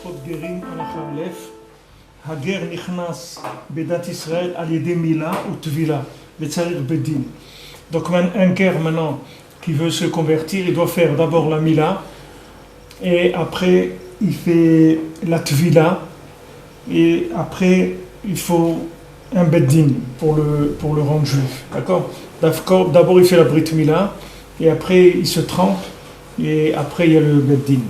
הלכות גרים הלכה א', הגר נכנס בדת ישראל על ידי מילה וטבילה וצריך בדין. Donc un guerre maintenant qui veut se convertir, il doit faire d'abord la mila et après il fait la tvila et après il faut un beddin pour le rendre juif. D'accord? D'abord il fait la brit mila et après il se trempe et après il y a le beddin.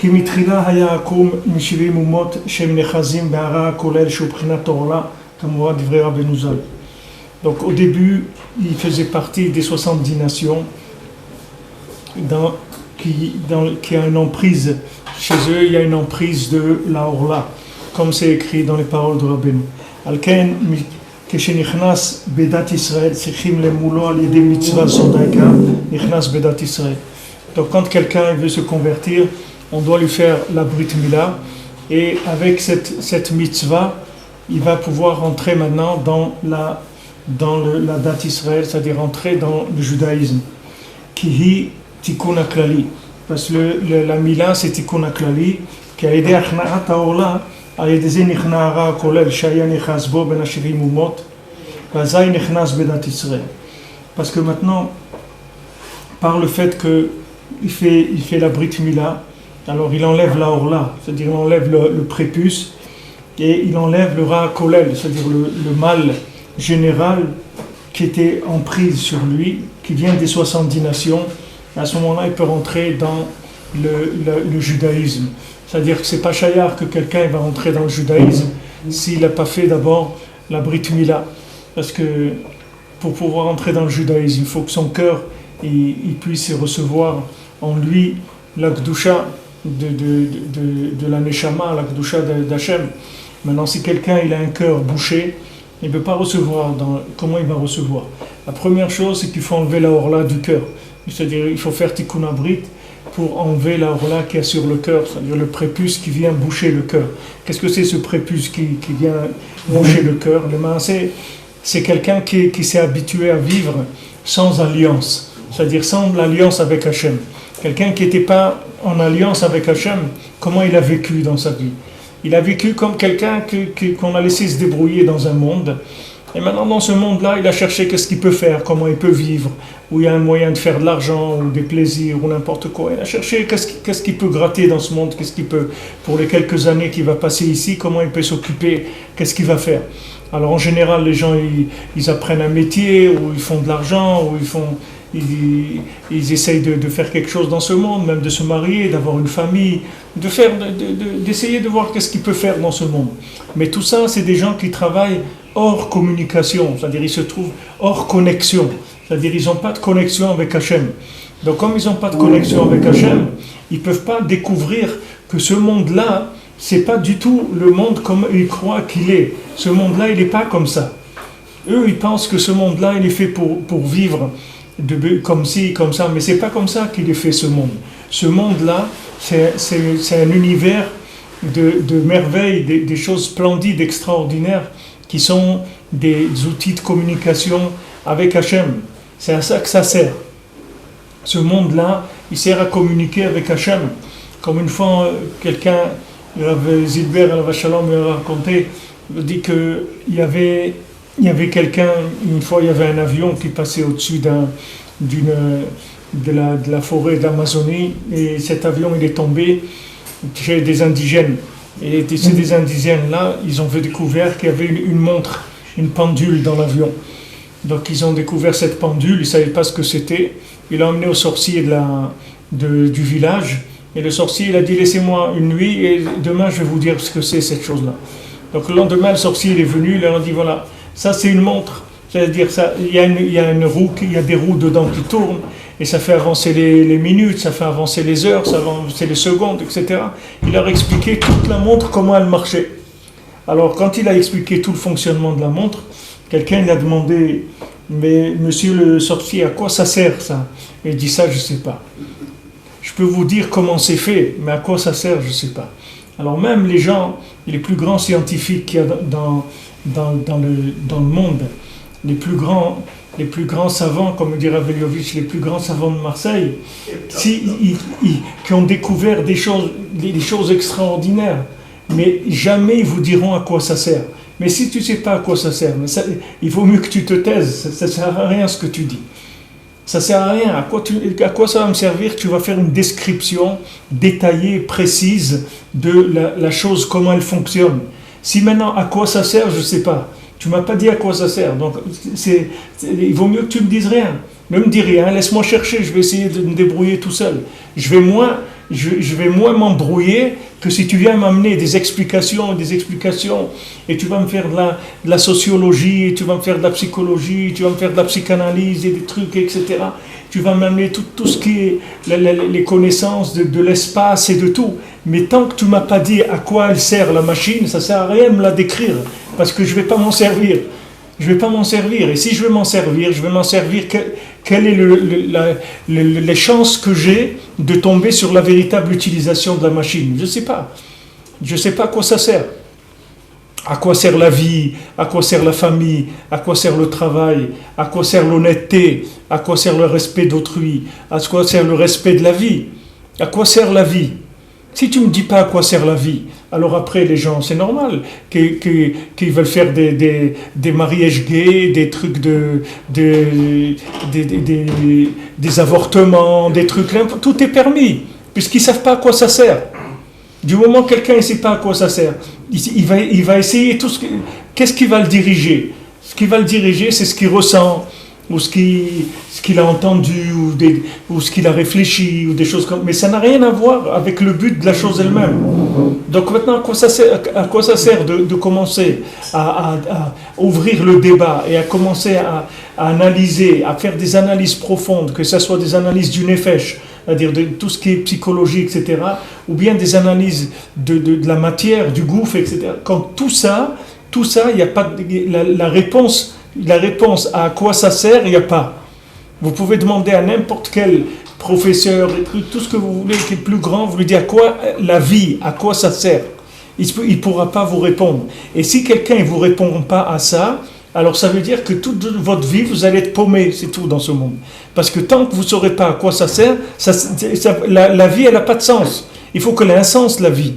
כי מתחילה היה עקום מ70 אומות שהם נחזים בהרע הכולל שהוא בחינת עורלה, כמובן דברי רבנו ז"ל. Donc au début, il faisait partie des 70 nations qui a une emprise. Chez eux, il y a une emprise de la Orla, comme c'est écrit dans les paroles de Rabbeinu. על כן, כשנכנס בדת ישראל, צריכים למולו על ידי מצווה סודאיקה, נכנס בדת ישראל. Donc quand quelqu'un veut se convertir, on doit lui faire la brit mila et avec cette mitzvah, il va pouvoir rentrer maintenant dans la date Israël, c'est-à-dire entrer dans le judaïsme. Kihi tikkun haklali, parce que la mila c'est tikkun haklali, qui a aidé achna'at haorla, a aidé ze nichna hara kolel shaya nichas bo ben ha-70 umot, vazay nichnas bedat Israël. Parce que maintenant, par le fait que il fait la brit mila, alors il enlève la orla, c'est-à-dire il enlève le prépuce et il enlève le ra kolel, c'est-à-dire le mal général qui était en prise sur lui, qui vient des 70 nations. À ce moment-là, il peut rentrer dans le judaïsme. C'est-à-dire que c'est pas chayar que quelqu'un va rentrer dans le judaïsme s'il n'a pas fait d'abord la brit mila. Parce que pour pouvoir entrer dans le judaïsme, il faut que son cœur il puisse recevoir en lui la Kedusha de la Neshama, la Kedusha d'Hachem. Maintenant, si quelqu'un il a un cœur bouché, il ne peut pas recevoir. Comment il va recevoir? La première chose, c'est qu'il faut enlever la orla du cœur. C'est-à-dire il faut faire tikkun abrit pour enlever la orla qui est sur le cœur, c'est-à-dire le prépuce qui vient boucher le cœur. Qu'est-ce que c'est ce prépuce qui vient boucher le cœur? Le maasé, c'est quelqu'un qui s'est habitué à vivre sans alliance, c'est-à-dire sans l'alliance avec Hachem. Quelqu'un qui n'était pas en alliance avec Hachem, comment il a vécu dans sa vie? Il a vécu comme quelqu'un qu'on a laissé se débrouiller dans un monde. Et maintenant, dans ce monde-là, il a cherché qu'est-ce qu'il peut faire, comment il peut vivre, où il y a un moyen de faire de l'argent, ou des plaisirs, ou n'importe quoi. Il a cherché qu'est-ce qu'il peut gratter dans ce monde, qu'est-ce qu'il peut, pour les quelques années qu'il va passer ici, comment il peut s'occuper, qu'est-ce qu'il va faire. Alors en général, les gens, ils apprennent un métier, ou ils font de l'argent, ou ils essayent de faire quelque chose dans ce monde, même de se marier, d'avoir une famille, d'essayer de voir qu'est-ce qu'il peut faire dans ce monde. Mais tout ça, c'est des gens qui travaillent hors communication, c'est-à-dire ils se trouvent hors connexion, c'est-à-dire ils n'ont pas de connexion avec Hachem. Donc comme ils n'ont pas de connexion avec Hachem, ils ne peuvent pas découvrir que ce monde-là, c'est pas du tout le monde comme ils croient qu'il est. Ce monde-là, il n'est pas comme ça. Eux, ils pensent que ce monde-là, il est fait pour vivre comme ci, comme ça, mais c'est pas comme ça qu'il est fait ce monde. Ce monde-là, c'est un univers de merveilles, des choses splendides, extraordinaires, qui sont des outils de communication avec Hachem. C'est à ça que ça sert. Ce monde-là, il sert à communiquer avec Hachem. Comme une fois, quelqu'un, Rav Zilber, Rav Shalom, m'a raconté, il dit qu'il y avait quelqu'un, une fois il y avait un avion qui passait au-dessus de la forêt d'Amazonie et cet avion il est tombé chez des indigènes. Et ces indigènes-là, ils ont découvert qu'il y avait une montre, une pendule dans l'avion. Donc ils ont découvert cette pendule, ils ne savaient pas ce que c'était. Il l'a emmené au sorcier du village et le sorcier il a dit laissez-moi une nuit et demain je vais vous dire ce que c'est cette chose-là. Donc le lendemain le sorcier il est venu, il leur a dit voilà, ça c'est une montre, c'est-à-dire ça, il y a une roue, il y a des roues dedans qui tournent et ça fait avancer les minutes, ça fait avancer les heures, ça fait avancer les secondes, etc. Il leur a expliqué toute la montre, comment elle marchait. Alors quand il a expliqué tout le fonctionnement de la montre, quelqu'un lui a demandé mais monsieur le sorcier, à quoi ça sert ça? Et il dit ça je ne sais pas. Je peux vous dire comment c'est fait, mais à quoi ça sert je ne sais pas. Alors même les gens, les plus grands scientifiques qu'il y a dans le monde, les plus grands les plus grands savants, comme dirait Veliovic, les plus grands savants de Marseille, qui ont découvert des choses extraordinaires, mais jamais ils vous diront à quoi ça sert. Mais si tu ne sais pas à quoi ça sert, il vaut mieux que tu te taises, ça ne sert à rien ce que tu dis. Ça ne sert à rien. À quoi ça va me servir? Tu vas faire une description détaillée, précise de la chose, comment elle fonctionne. Si maintenant, à quoi ça sert, je ne sais pas. Tu ne m'as pas dit à quoi ça sert. Donc, il vaut mieux que tu ne me dises rien. Ne me dis rien, laisse-moi chercher, je vais essayer de me débrouiller tout seul. Je vais moins m'embrouiller que si tu viens m'amener des explications, et tu vas me faire de la sociologie, et tu vas me faire de la psychologie, tu vas me faire de la psychanalyse, et des trucs, etc. Tu vas m'amener tout ce qui est les connaissances de l'espace et de tout. Mais tant que tu ne m'as pas dit à quoi elle sert la machine, ça ne sert à rien de me la décrire, parce que je ne vais pas m'en servir. Et si je veux m'en servir, quelles sont les chances que j'ai de tomber sur la véritable utilisation de la machine? Je ne sais pas. Je ne sais pas à quoi ça sert. À quoi sert la vie? À quoi sert la famille? À quoi sert le travail? À quoi sert l'honnêteté? À quoi sert le respect d'autrui? À quoi sert le respect de la vie? À quoi sert la vie? Si tu ne me dis pas à quoi sert la vie, alors après les gens, c'est normal qu'ils veulent faire des mariages gays, des trucs des avortements, des trucs, tout est permis, puisqu'ils ne savent pas à quoi ça sert. Du moment que quelqu'un ne sait pas à quoi ça sert, il va essayer qu'est-ce qui va le diriger? Ce qui va le diriger, c'est ce qu'il ressent, ou ce qu'il a entendu, ou ce qu'il a réfléchi, ou des choses comme ça. Mais ça n'a rien à voir avec le but de la chose elle-même. Donc maintenant, à quoi ça sert de commencer à ouvrir le débat et à commencer à analyser, à faire des analyses profondes, que ce soit des analyses du nefesh, c'est-à-dire de tout ce qui est psychologie, etc., ou bien des analyses de la matière, du gouffre, etc. Quand tout ça, il n'y a pas la réponse à quoi ça sert, il n'y a pas. Vous pouvez demander à n'importe quel professeur, tout ce que vous voulez, qui est plus grand, vous lui dites à quoi la vie, à quoi ça sert. Il ne pourra pas vous répondre. Et si quelqu'un ne vous répond pas à ça, alors ça veut dire que toute votre vie, vous allez être paumé, c'est tout dans ce monde. Parce que tant que vous ne saurez pas à quoi ça sert, la vie, elle n'a pas de sens. Il faut qu'elle ait un sens, la vie.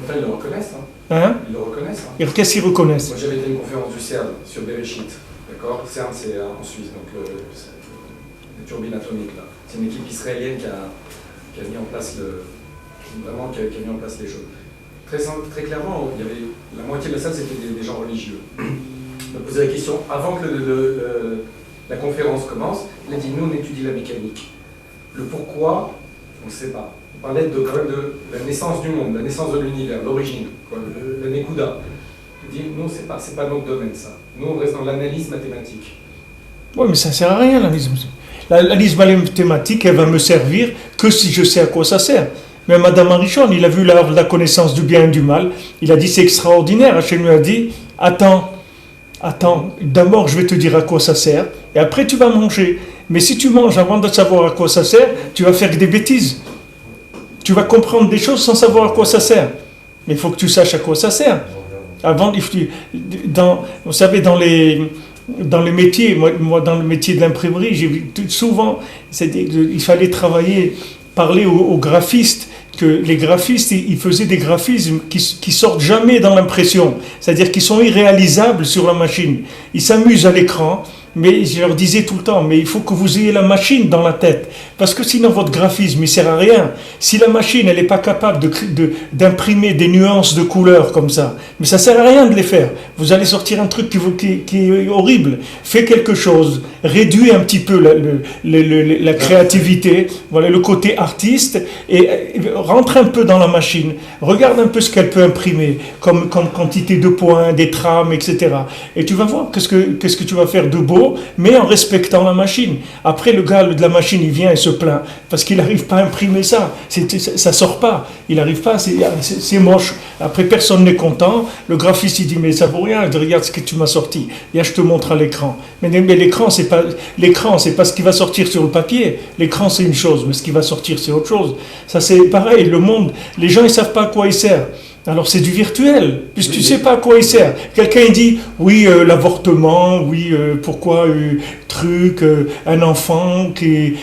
Enfin, ils le reconnaissent. Hein? Ils le reconnaissent. Et qu'est-ce qu'ils reconnaissent? Moi, j'avais été à une conférence du CERN sur Bereshit. D'accord? CERN, c'est en Suisse, donc les turbines atomiques. Là. C'est une équipe israélienne qui a mis en place qui a mis en place les choses. Très clairement, il y avait la moitié de la salle, c'était des gens religieux. On a posé la question avant que la conférence commence. Il a dit nous, on étudie la mécanique. Le pourquoi, on ne sait pas. On parlait quand même de la naissance du monde, la naissance de l'univers, l'origine, le Nekuda. Il dit nous, c'est pas notre domaine, ça. Nous, on reste dans l'analyse mathématique. Oui, mais ça ne sert à rien, l'analyse. L'analyse mathématique, elle va me servir que si je sais à quoi ça sert. Mais Madame Arichon, il a vu la connaissance du bien et du mal. Il a dit c'est extraordinaire. Hachem lui a dit attends, d'abord je vais te dire à quoi ça sert, et après tu vas manger. Mais si tu manges avant de savoir à quoi ça sert, tu vas faire que des bêtises. Tu vas comprendre des choses sans savoir à quoi ça sert. Mais il faut que tu saches à quoi ça sert. Vous savez, dans les métiers, moi dans le métier de l'imprimerie, j'ai vu souvent, il fallait parler aux graphistes, que les graphistes, ils faisaient des graphismes qui sortent jamais dans l'impression, c'est-à-dire qu'ils sont irréalisables sur la machine. Ils s'amusent à l'écran, mais je leur disais tout le temps, mais il faut que vous ayez la machine dans la tête, parce que sinon votre graphisme, il ne sert à rien. Si la machine, elle n'est pas capable d'imprimer des nuances de couleurs comme ça, mais ça ne sert à rien de les faire. Vous allez sortir un truc qui est horrible. Fais quelque chose, réduis un petit peu la créativité, voilà, le côté artiste, et rentre un peu dans la machine, regarde un peu ce qu'elle peut imprimer, comme quantité de points, des trames, etc. Et tu vas voir qu'est-ce que tu vas faire de beau, mais en respectant la machine. Après, le gars de la machine, il vient et se plaint, parce qu'il n'arrive pas à imprimer ça. Ça sort pas. Il n'arrive pas, c'est moche. Après, personne n'est content. Le graphiste, il dit, mais ça vaut rien, regarde ce que tu m'as sorti. Et je te montre à l'écran. Mais l'écran, c'est pas ce qui va sortir sur le papier. L'écran, c'est une chose, mais ce qui va sortir, c'est autre chose. Ça, c'est pareil. Le monde, les gens, ils savent pas à quoi il sert. Alors c'est du virtuel, puisque tu ne sais pas à quoi il sert. Quelqu'un dit, oui, l'avortement, oui, pourquoi un enfant que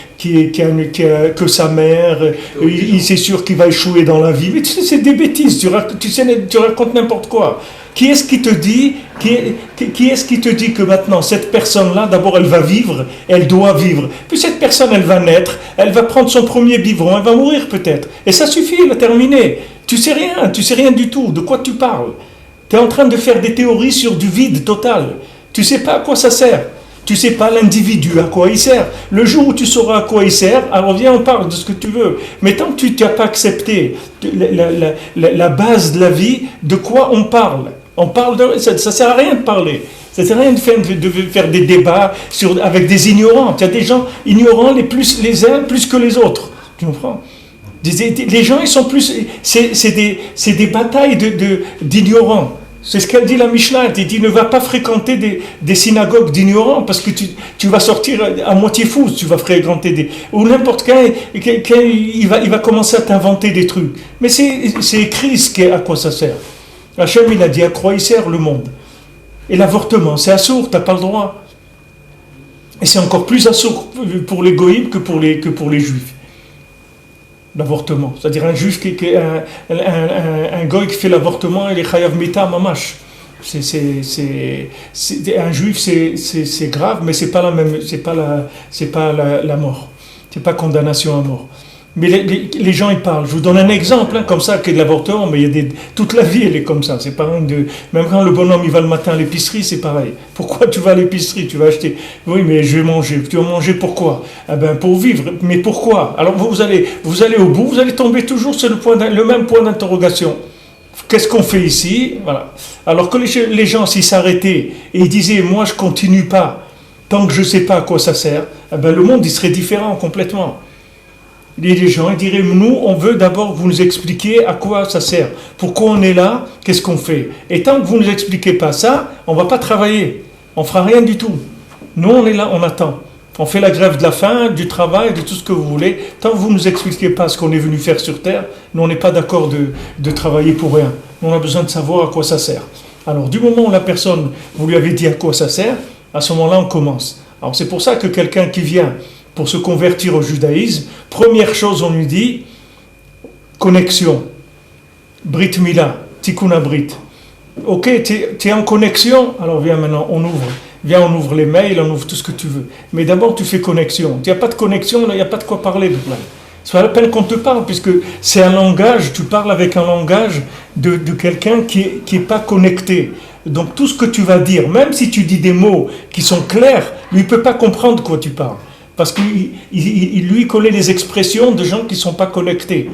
sa mère, il c'est sûr qu'il va échouer dans la vie. Mais tu sais, c'est des bêtises, tu racontes n'importe quoi. Qui est-ce qui te dit que maintenant, cette personne-là, d'abord, elle va vivre, elle doit vivre. Puis cette personne, elle va naître, elle va prendre son premier biberon, elle va mourir peut-être. Et ça suffit, elle a terminé. Tu sais rien du tout. De quoi tu parles? Tu es en train de faire des théories sur du vide total. Tu sais pas à quoi ça sert. Tu sais pas l'individu à quoi il sert. Le jour où tu sauras à quoi il sert, alors viens, on parle de ce que tu veux. Mais tant que tu n'as pas accepté la base de la vie, de quoi on parle? Ça ne sert à rien de parler. Ça ne sert à rien de faire des débats avec des ignorants. Il y a des gens ignorants les uns plus que les autres. Tu comprends? Les gens, ils sont plus... C'est des batailles d'ignorants. C'est ce qu'elle dit la Mishnah. Elle dit, ne va pas fréquenter des synagogues d'ignorants parce que tu vas sortir à moitié fou. Tu vas fréquenter ou n'importe quel il va commencer à t'inventer des trucs. Mais c'est écrit à quoi ça sert. Hachem, il a dit à quoi il sert le monde. Et l'avortement, c'est assourd, tu n'as pas le droit. Et c'est encore plus assourd pour les goïms que pour les juifs. L'avortement. C'est-à-dire un juif, un goy qui fait l'avortement, il est chayav mita mamash. Un juif, c'est grave, mais c'est pas la même, c'est pas la mort. C'est pas condamnation à mort. Mais les gens ils parlent. Je vous donne un exemple comme ça qui est de l'avortement, mais toute la vie elle est comme ça. C'est pareil même quand le bonhomme il va le matin à l'épicerie, c'est pareil. Pourquoi tu vas à l'épicerie? Tu vas acheter. Oui, mais je vais manger. Tu vas manger pourquoi? Pour vivre. Mais pourquoi? Alors vous allez au bout, vous allez tomber toujours sur le même point d'interrogation. Qu'est-ce qu'on fait ici? Voilà. Alors que les gens s'ils s'arrêtaient et ils disaient moi je continue pas tant que je sais pas à quoi ça sert, le monde il serait différent complètement. Les gens ils diraient nous on veut d'abord que vous nous expliquiez à quoi ça sert, pourquoi on est là, qu'est-ce qu'on fait. Et tant que vous ne nous expliquez pas ça, on va pas travailler, on fera rien du tout. Nous on est là, on attend, on fait la grève de la faim, du travail, de tout ce que vous voulez. Tant que vous ne nous expliquez pas ce qu'on est venu faire sur terre, nous on n'est pas d'accord de travailler pour rien. Nous, on a besoin de savoir à quoi ça sert. Alors du moment où la personne, vous lui avez dit à quoi ça sert, à ce moment-là on commence. Alors c'est pour ça que quelqu'un qui vient pour se convertir au judaïsme, première chose on lui dit, connexion, Brit Mila, Tikkun Brit. Ok, tu es en connexion, alors viens maintenant, on ouvre les mails, on ouvre tout ce que tu veux. Mais d'abord tu fais connexion. Il n'y a pas de connexion, il n'y a pas de quoi parler. C'est pas la peine qu'on te parle, puisque c'est un langage, tu parles avec un langage de quelqu'un qui est pas connecté. Donc tout ce que tu vas dire, même si tu dis des mots qui sont clairs, lui ne peut pas comprendre de quoi tu parles. Parce qu'il lui connaît les expressions de gens qui ne sont pas connectés.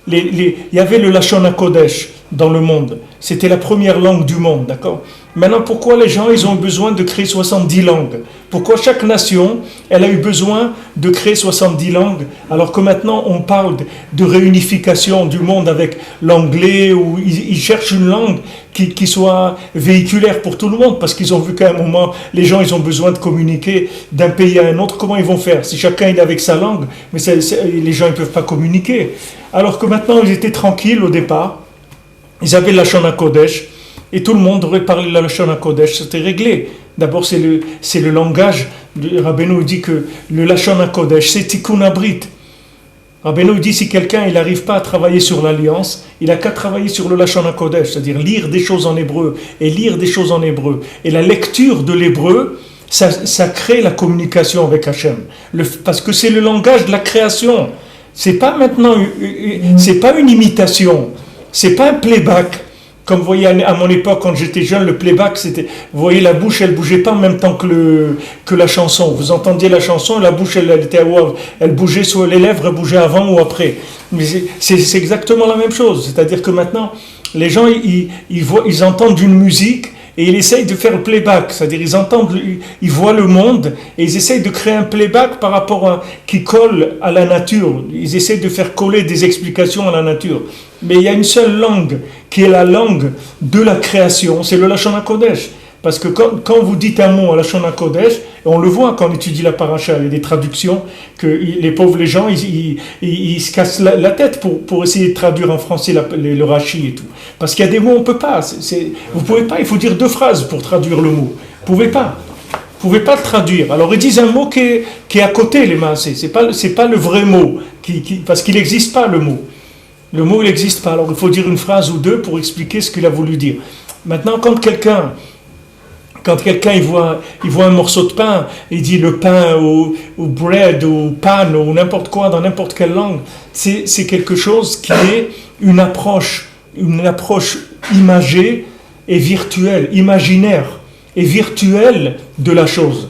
Il y avait le Lashon HaKodesh dans le monde. C'était la première langue du monde, d'accord? Maintenant, pourquoi les gens ils ont besoin de créer 70 langues? Pourquoi chaque nation, elle a eu besoin de créer 70 langues, alors que maintenant on parle de réunification du monde avec l'anglais, ou ils cherchent une langue qui soit véhiculaire pour tout le monde, parce qu'ils ont vu qu'à un moment, les gens ils ont besoin de communiquer d'un pays à un autre. Comment ils vont faire? Si chacun est avec sa langue, mais les gens ils ne peuvent pas communiquer. Alors que maintenant, ils étaient tranquilles au départ, ils avaient la Lashon HaKodesh, et tout le monde aurait parlé la Lashon HaKodesh, c'était réglé. D'abord, c'est le langage. Rabbeinu dit que le Lashon HaKodesh, c'est Tikkun Brit. Rabbeinu dit si quelqu'un il n'arrive pas à travailler sur l'alliance, il n'a qu'à travailler sur le Lashon HaKodesh, c'est-à-dire lire des choses en hébreu et lire des choses en hébreu. Et la lecture de l'hébreu, ça crée la communication avec Hachem. Parce que c'est le langage de la création. C'est pas maintenant, c'est pas une imitation, c'est pas un playback. Comme vous voyez à mon époque quand j'étais jeune, le playback c'était, vous voyez la bouche elle bougeait pas en même temps que la chanson. Vous entendiez la chanson, la bouche elle bougeait, soit les lèvres elles bougeaient avant ou après. Mais c'est exactement la même chose. C'est-à-dire que maintenant les gens ils entendent une musique et ils essayent de faire le playback, c'est-à-dire ils voient le monde et ils essayent de créer un playback par rapport qui colle à la nature. Ils essayent de faire coller des explications à la nature. Mais il y a une seule langue qui est la langue de la création, c'est le Lashon HaKodesh. Parce que quand vous dites un mot à la Shon HaKodesh, et on le voit quand on étudie la paracha, il y a des traductions, que les pauvres les gens, ils se cassent la tête pour essayer de traduire en français le Rashi et tout. Parce qu'il y a des mots, on ne peut pas. Vous ne pouvez pas, il faut dire 2 phrases pour traduire le mot. Vous ne pouvez pas. Vous ne pouvez pas le traduire. Alors ils disent un mot qui est à côté, les maasé. C'est pas le vrai mot, parce qu'il n'existe pas le mot. Le mot, il n'existe pas. Alors il faut dire une phrase ou 2 pour expliquer ce qu'il a voulu dire. Maintenant, quand quelqu'un il voit un morceau de pain, il dit le pain ou bread ou pan ou n'importe quoi dans n'importe quelle langue, c'est quelque chose qui est une approche imagée et virtuelle, imaginaire et virtuelle de la chose.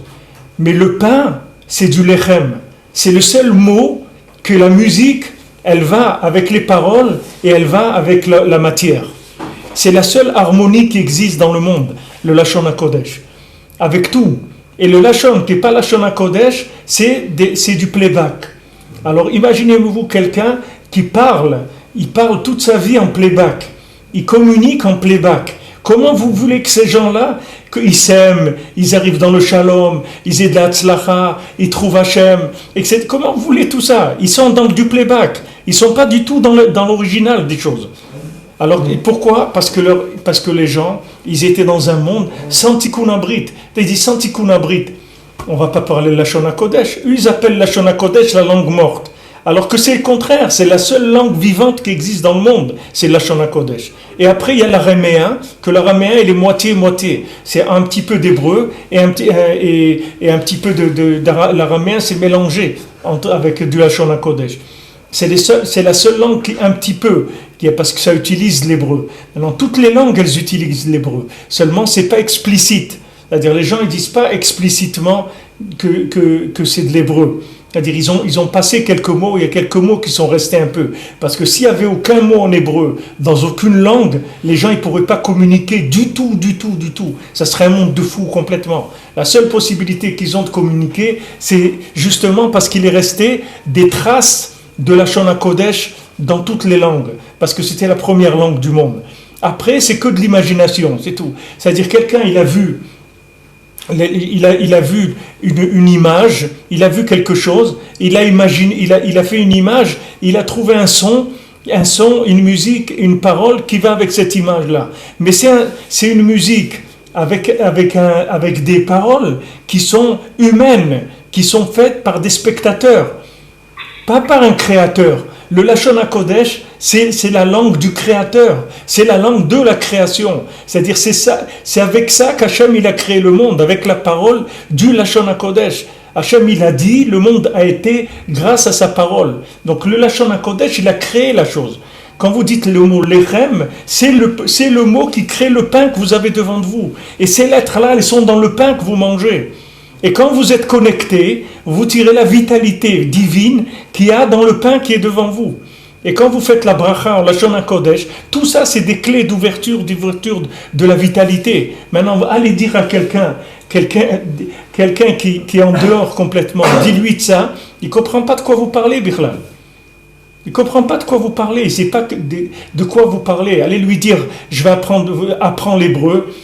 Mais le pain, c'est du lechem. C'est le seul mot que la musique, elle va avec les paroles et elle va avec la matière. C'est la seule harmonie qui existe dans le monde, le Lashon HaKodesh, avec tout. Et le Lashon qui n'est pas Lashon HaKodesh, c'est du playback. Alors imaginez-vous quelqu'un qui il parle toute sa vie en playback, il communique en playback. Comment vous voulez que ces gens-là, qu'ils s'aiment, ils arrivent dans le shalom, ils aient de la tzlacha, ils trouvent Hachem, etc. Comment vous voulez tout ça? Ils sont dans du playback, ils ne sont pas du tout dans l'original des choses. Alors pourquoi? Parce que les gens, ils étaient dans un monde sans tikkun abrit. Ils disent sans tikkun abrit, on ne va pas parler Lashon HaKodesh. Eux, ils appellent Lashon HaKodesh la langue morte. Alors que c'est le contraire, c'est la seule langue vivante qui existe dans le monde, c'est Lashon HaKodesh. Et après, il y a l'araméen, que l'araméen, il est moitié-moitié. C'est un petit peu d'hébreu et un petit peu de l'araméen, c'est mélangé avec du Lashon HaKodesh. C'est la seule langue qui un petit peu, parce que ça utilise l'hébreu. Maintenant, toutes les langues, elles utilisent l'hébreu. Seulement, c'est pas explicite. C'est-à-dire, les gens, ils disent pas explicitement que c'est de l'hébreu. C'est-à-dire, ils ont passé quelques mots, il y a quelques mots qui sont restés un peu. Parce que s'il n'y avait aucun mot en hébreu, dans aucune langue, les gens, ils ne pourraient pas communiquer du tout. Ça serait un monde de fous complètement. La seule possibilité qu'ils ont de communiquer, c'est justement parce qu'il est resté des traces de la Lashon HaKodesh dans toutes les langues, parce que c'était la première langue du monde. Après, c'est que de l'imagination, c'est tout. C'est-à-dire, quelqu'un, il a vu une image, il a vu quelque chose, il a imaginé, il a fait une image, il a trouvé un son, une musique, une parole qui va avec cette image-là. Mais c'est une musique avec des paroles qui sont humaines, qui sont faites par des spectateurs, pas par un créateur. Le Lashon HaKodesh, c'est la langue du créateur, c'est la langue de la création. C'est-à-dire, c'est avec ça qu'Hachem il a créé le monde, avec la parole du Lashon HaKodesh. Hachem il a dit, le monde a été grâce à sa parole. Donc le Lashon HaKodesh, il a créé la chose. Quand vous dites le mot lechem, c'est le mot qui crée le pain que vous avez devant vous. Et ces lettres-là, elles sont dans le pain que vous mangez. Et quand vous êtes connecté, vous tirez la vitalité divine qu'il y a dans le pain qui est devant vous. Et quand vous faites la bracha en Lashon HaKodesh, tout ça c'est des clés d'ouverture de la vitalité. Maintenant, allez dire à quelqu'un qui est en dehors complètement, dis-lui de ça, il ne comprend pas de quoi vous parlez, Bichlal. Il ne comprend pas de quoi vous parlez, il ne sait pas de quoi vous parlez. Allez lui dire, je vais apprendre l'hébreu.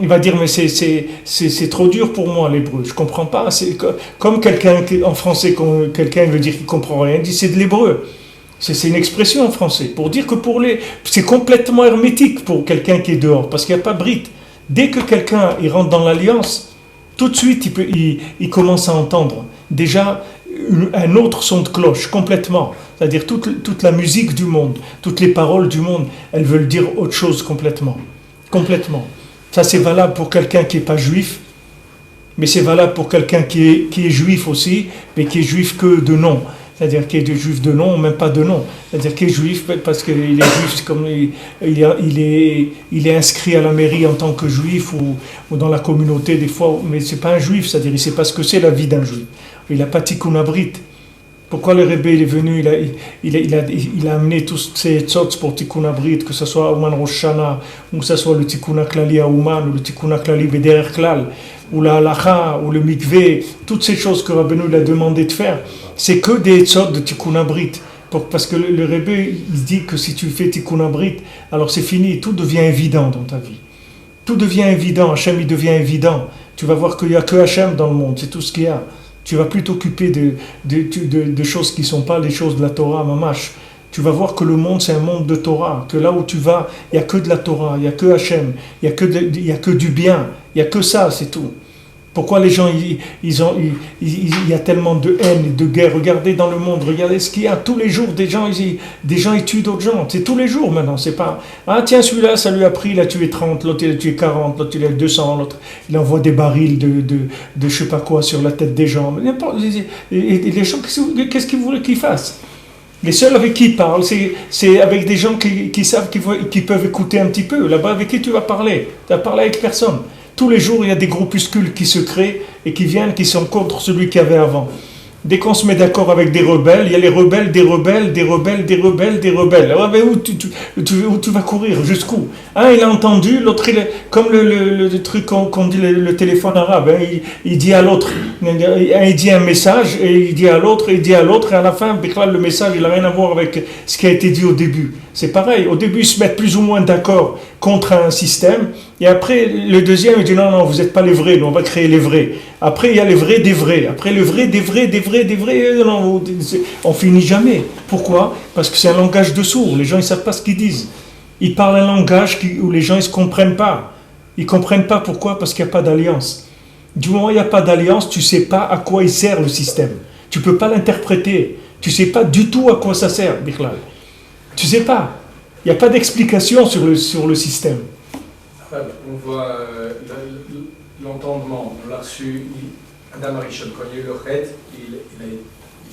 Il va dire, mais c'est trop dur pour moi l'hébreu, je ne comprends pas. C'est comme quelqu'un en français, quand quelqu'un veut dire qu'il ne comprend rien, il dit c'est de l'hébreu. C'est une expression en français, pour dire que c'est complètement hermétique pour quelqu'un qui est dehors, parce qu'il n'y a pas de brite. Dès que quelqu'un il rentre dans l'alliance, tout de suite il commence à entendre déjà un autre son de cloche, complètement. C'est-à-dire toute la musique du monde, toutes les paroles du monde, elles veulent dire autre chose complètement. Complètement. Ça c'est valable pour quelqu'un qui n'est pas juif, mais c'est valable pour quelqu'un qui est juif aussi, mais qui est juif que de nom. C'est-à-dire qu'il est juif de nom, même pas de nom. C'est-à-dire qu'il est juif parce qu'il est juif, comme il est inscrit à la mairie en tant que juif ou dans la communauté des fois, mais c'est pas un juif, c'est-à-dire il ne sait pas ce que c'est la vie d'un juif. Il n'a pas tikkun abrit. Pourquoi le Rebbe il est venu, il a amené tous ces tzotz pour tikkun abrit, que ce soit Ouman Rosh Hashanah, ou que ce soit le tikkun klali à Ouman, ou le tikkun klali bederech klal, ou la halacha, ou le mikveh, toutes ces choses que Rabbeinu il a demandé de faire, c'est que des tzotz de tikkun abrit. Parce que le Rebbe il dit que si tu fais tikkun abrit, alors c'est fini, tout devient évident dans ta vie. tout devient évident, Hachem il devient évident. Tu vas voir qu'il n'y a que Hachem dans le monde, c'est tout ce qu'il y a. Tu vas plus t'occuper de choses qui ne sont pas les choses de la Torah, mamash. Tu vas voir que le monde c'est un monde de Torah, que là où tu vas, il n'y a que de la Torah, il n'y a que Hachem, il n'y a que du bien, il n'y a que ça, c'est tout. Pourquoi les gens, il y a tellement de haine et de guerre? Regardez dans le monde, regardez ce qu'il y a. Tous les jours, des gens ils tuent d'autres gens. C'est tous les jours maintenant. C'est pas, ah tiens, celui-là, ça lui a pris, il a tué 30, l'autre il a tué 40, l'autre il a 200, l'autre il envoie des barils de je sais pas quoi sur la tête des gens. Et les gens, qu'est-ce qu'ils voulaient qu'ils fassent? Les seuls avec qui ils parlent, c'est avec des gens qui savent, qui peuvent écouter un petit peu. Là-bas, avec qui tu vas parler? Tu vas parler avec personne. Tous les jours, il y a des groupuscules qui se créent et qui viennent, qui sont contre celui qu'il y avait avant. Dès qu'on se met d'accord avec des rebelles, il y a les rebelles, des rebelles, des rebelles, des rebelles, des rebelles. Alors, où tu vas courir? Jusqu'où? Un, il a entendu, l'autre, comme le truc qu'on dit, le téléphone arabe, hein, il dit à l'autre, il dit un message, et il dit à l'autre, et à la fin, le message, il n'a rien à voir avec ce qui a été dit au début. C'est pareil, au début, ils se mettent plus ou moins d'accord contre un système, et après, le deuxième, il dit non, vous n'êtes pas les vrais, nous, on va créer les vrais. Après, il y a les vrais des vrais. Après, le vrai des vrais, non, on finit jamais. Pourquoi? Parce que c'est un langage de sourds, les gens, ils ne savent pas ce qu'ils disent. Ils parlent un langage où les gens, ils ne se comprennent pas. Ils ne comprennent pas pourquoi? Parce qu'il n'y a pas d'alliance. Du moment où il n'y a pas d'alliance, tu ne sais pas à quoi il sert le système. Tu ne peux pas l'interpréter. Tu ne sais pas du tout à quoi ça sert, Bichlal. Tu ne sais pas. Il n'y a pas d'explication sur le système. On voit l'entendement. On l'a reçu, Adam Arishon, quand il y a eu le Chet,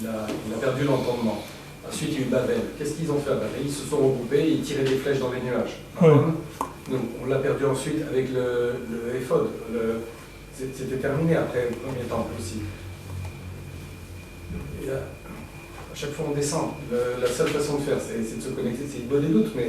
il a perdu l'entendement. Ensuite, il y a eu Babel. Qu'est-ce qu'ils ont fait à Babel? Ils se sont regroupés et ils tiraient des flèches dans les nuages. Nous, on l'a perdu ensuite avec le Ephod. C'était terminé après le premier temple aussi. Et là, à chaque fois on descend. La seule façon de faire, c'est de se connecter. C'est une bonne des doutes, mais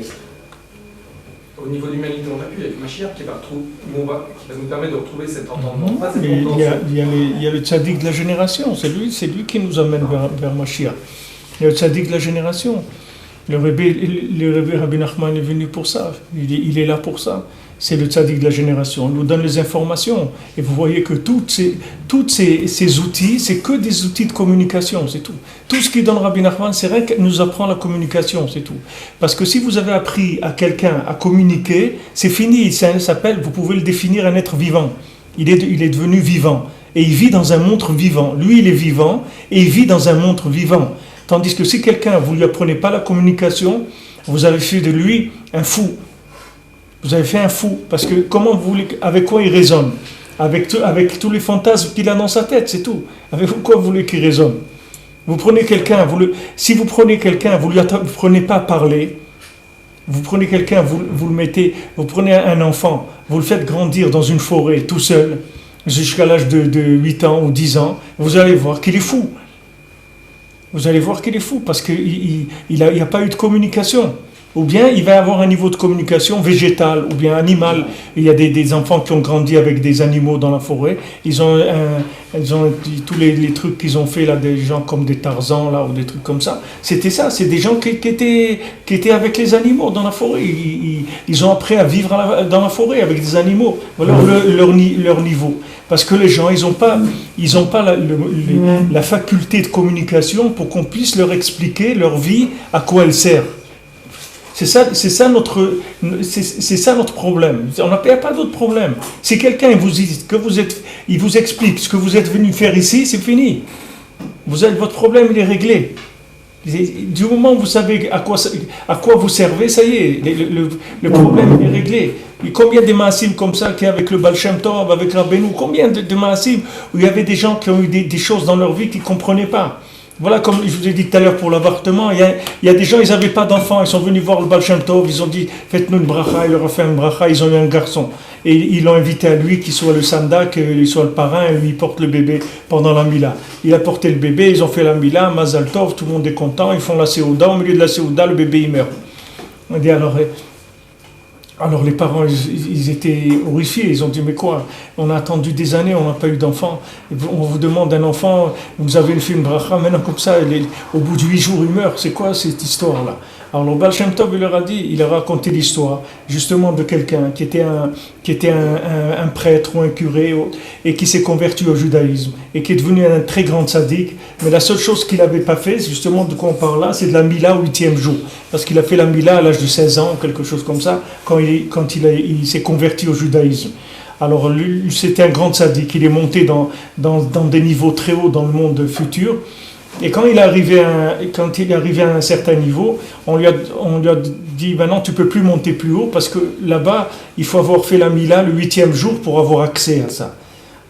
au niveau de l'humanité, on a pu. Avec Mashiach qui va nous permettre de retrouver cet entendement. Il y a le tzaddik de la génération. C'est lui qui nous amène vers Mashiach. Il y a le tzaddik de la génération. Le Rabbi Nachman est venu pour ça. Il est là pour ça. C'est le tzaddik de la génération. Il nous donne les informations. Et vous voyez que tous ces outils, c'est que des outils de communication, c'est tout. Tout ce qui donne Rabbi Nachman, c'est vrai qu'il nous apprend la communication, c'est tout. Parce que si vous avez appris à quelqu'un à communiquer, c'est fini. Ça s'appelle, vous pouvez le définir, un être vivant. Il est devenu vivant. Et il vit dans un monde vivant. Lui, il est vivant et il vit dans un monde vivant. Tandis que si quelqu'un, vous ne lui apprenez pas la communication, vous avez fait de lui un fou. Vous avez fait un fou. Parce que avec quoi il raisonne? Avec tous les fantasmes qu'il a dans sa tête, c'est tout. Avec quoi vous voulez qu'il raisonne? Vous prenez quelqu'un, si vous prenez quelqu'un, vous ne lui apprenez pas à parler. Vous prenez quelqu'un, vous prenez un enfant, vous le faites grandir dans une forêt tout seul, jusqu'à l'âge de 8 ans ou 10 ans, vous allez voir qu'il est fou. Vous allez voir qu'il est fou parce qu'il n'y a pas eu de communication. Ou bien il va avoir un niveau de communication végétal ou bien animal. Il y a des enfants qui ont grandi avec des animaux dans la forêt. Ils ont tous les trucs qu'ils ont fait là, des gens comme des Tarzans là ou des trucs comme ça. C'était ça, c'est des gens qui étaient avec les animaux dans la forêt. Ils ont appris à vivre dans la forêt avec des animaux. Voilà leur niveau. Parce que les gens, ils n'ont pas la faculté de communication pour qu'on puisse leur expliquer leur vie, à quoi elle sert. C'est ça notre problème. On n'a pas d'autre problème. Si quelqu'un il vous explique ce que vous êtes venu faire ici, c'est fini. Votre problème il est réglé. Du moment où vous savez à quoi vous servez, ça y est, le problème est réglé. Et combien de maasim comme ça qu'il y a avec le Baal Shem Tov, avec Rabbeinu, combien de maasim où il y avait des gens qui ont eu des choses dans leur vie qu'ils ne comprenaient pas. Voilà, comme je vous ai dit tout à l'heure pour l'avortement, il y a des gens, ils n'avaient pas d'enfants, ils sont venus voir le Baal Shem Tov, ils ont dit faites-nous une bracha, il leur a fait une bracha, ils ont eu un garçon. Et ils l'ont invité à lui, qu'il soit le sandak, qu'il soit le parrain, et lui il porte le bébé pendant la mila. Il a porté le bébé, ils ont fait la mila, Mazal Tov, tout le monde est content, ils font la séouda, au milieu de la séouda, le bébé il meurt. On dit alors, Alors les parents, ils étaient horrifiés, ils ont dit mais quoi, on a attendu des années, on n'a pas eu d'enfant, on vous demande un enfant, vous avez fait une bracha, maintenant comme ça, au bout de 8 jours il meurt, c'est quoi cette histoire-là? Alors le Baal Shem Tov, il leur a dit, il leur a raconté l'histoire justement de quelqu'un qui était un prêtre ou un curé et qui s'est converti au judaïsme et qui est devenu un très grand tzaddik, mais la seule chose qu'il n'avait pas fait, justement de quoi on parle là, c'est de la Mila au 8e jour, parce qu'il a fait la Mila à l'âge de 16 ans, quelque chose comme ça, quand il s'est converti au judaïsme. Alors lui, c'était un grand tzaddik, il est monté dans des niveaux très hauts dans le monde futur. Et quand il est arrivé à un certain niveau, on lui a dit maintenant tu peux plus monter plus haut parce que là-bas il faut avoir fait la Mila le 8e jour pour avoir accès à ça.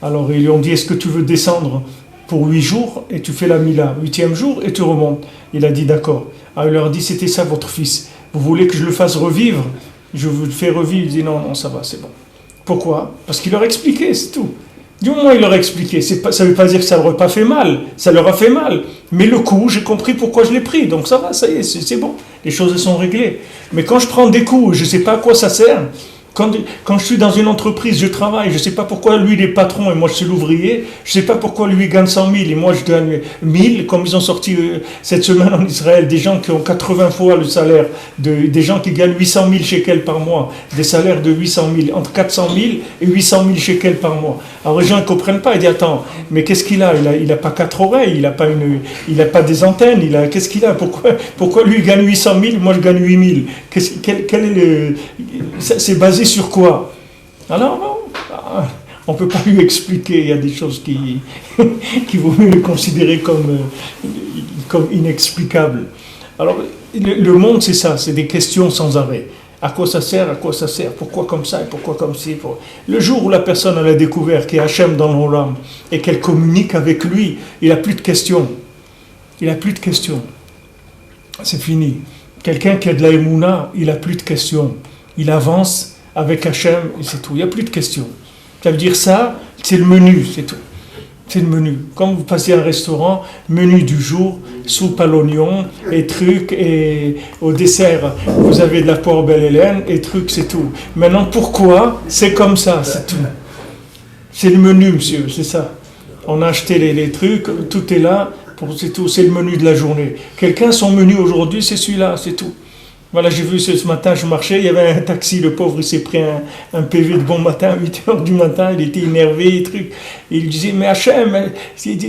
Alors ils lui ont dit est-ce que tu veux descendre pour 8 jours et tu fais la Mila 8e jour et tu remontes. Il a dit d'accord. Alors il leur a dit c'était ça votre fils. Vous voulez que je le fasse revivre? Je vous le fais revivre. Il dit non ça va c'est bon. Pourquoi? Parce qu'il leur a expliqué, c'est tout. Du moment où il leur a expliqué, ça ne veut pas dire que ça leur a pas fait mal, ça leur a fait mal. Mais le coup, j'ai compris pourquoi je l'ai pris, donc ça va, ça y est, c'est bon. Les choses elles sont réglées. Mais quand je prends des coups, je ne sais pas à quoi ça sert. Quand je suis dans une entreprise, je travaille, je ne sais pas pourquoi lui il est patron et moi je suis l'ouvrier, je ne sais pas pourquoi lui il gagne 100 000 et moi je gagne 1000, comme ils ont sorti cette semaine en Israël, des gens qui ont 80 fois le salaire, des gens qui gagnent 800 000 shekels par mois, des salaires de 800 000, entre 400 000 et 800 000 shekels par mois. Alors les gens ne comprennent pas, ils disent attends, mais qu'est-ce qu'il a? Il n'a pas 4 oreilles, il n'a pas des antennes, qu'est-ce qu'il a? Pourquoi lui il gagne 800 000, moi je gagne 8 000? C'est basé sur quoi? Alors, on ne peut pas lui expliquer, il y a des choses qui vaut mieux les considérer comme inexplicables. Alors, le monde, c'est ça, c'est des questions sans arrêt. À quoi ça sert? À quoi ça sert? Pourquoi comme ça et pourquoi comme ci? Le jour où la personne elle a découvert qu'il y a Hachem dans l'Olam et qu'elle communique avec lui, il n'a plus de questions. Il n'a plus de questions. C'est fini. Quelqu'un qui a de la émouna, il n'a plus de questions. Il avance avec Hachem et c'est tout. Il n'y a plus de questions. Ça veut dire ça, c'est le menu, c'est tout. C'est le menu. Quand vous passez à un restaurant, menu du jour, soupe à l'oignon et trucs, et au dessert, vous avez de la poire belle Hélène et trucs, c'est tout. Maintenant, pourquoi? C'est comme ça, c'est tout. C'est le menu, monsieur, c'est ça. On a acheté les trucs, tout est là, c'est tout, c'est le menu de la journée. Quelqu'un, son menu aujourd'hui, c'est celui-là, c'est tout. Voilà, j'ai vu ce matin, je marchais, il y avait un taxi, le pauvre, il s'est pris un PV de bon matin, à 8h du matin, il était énervé, truc. Et il disait, mais Hachem,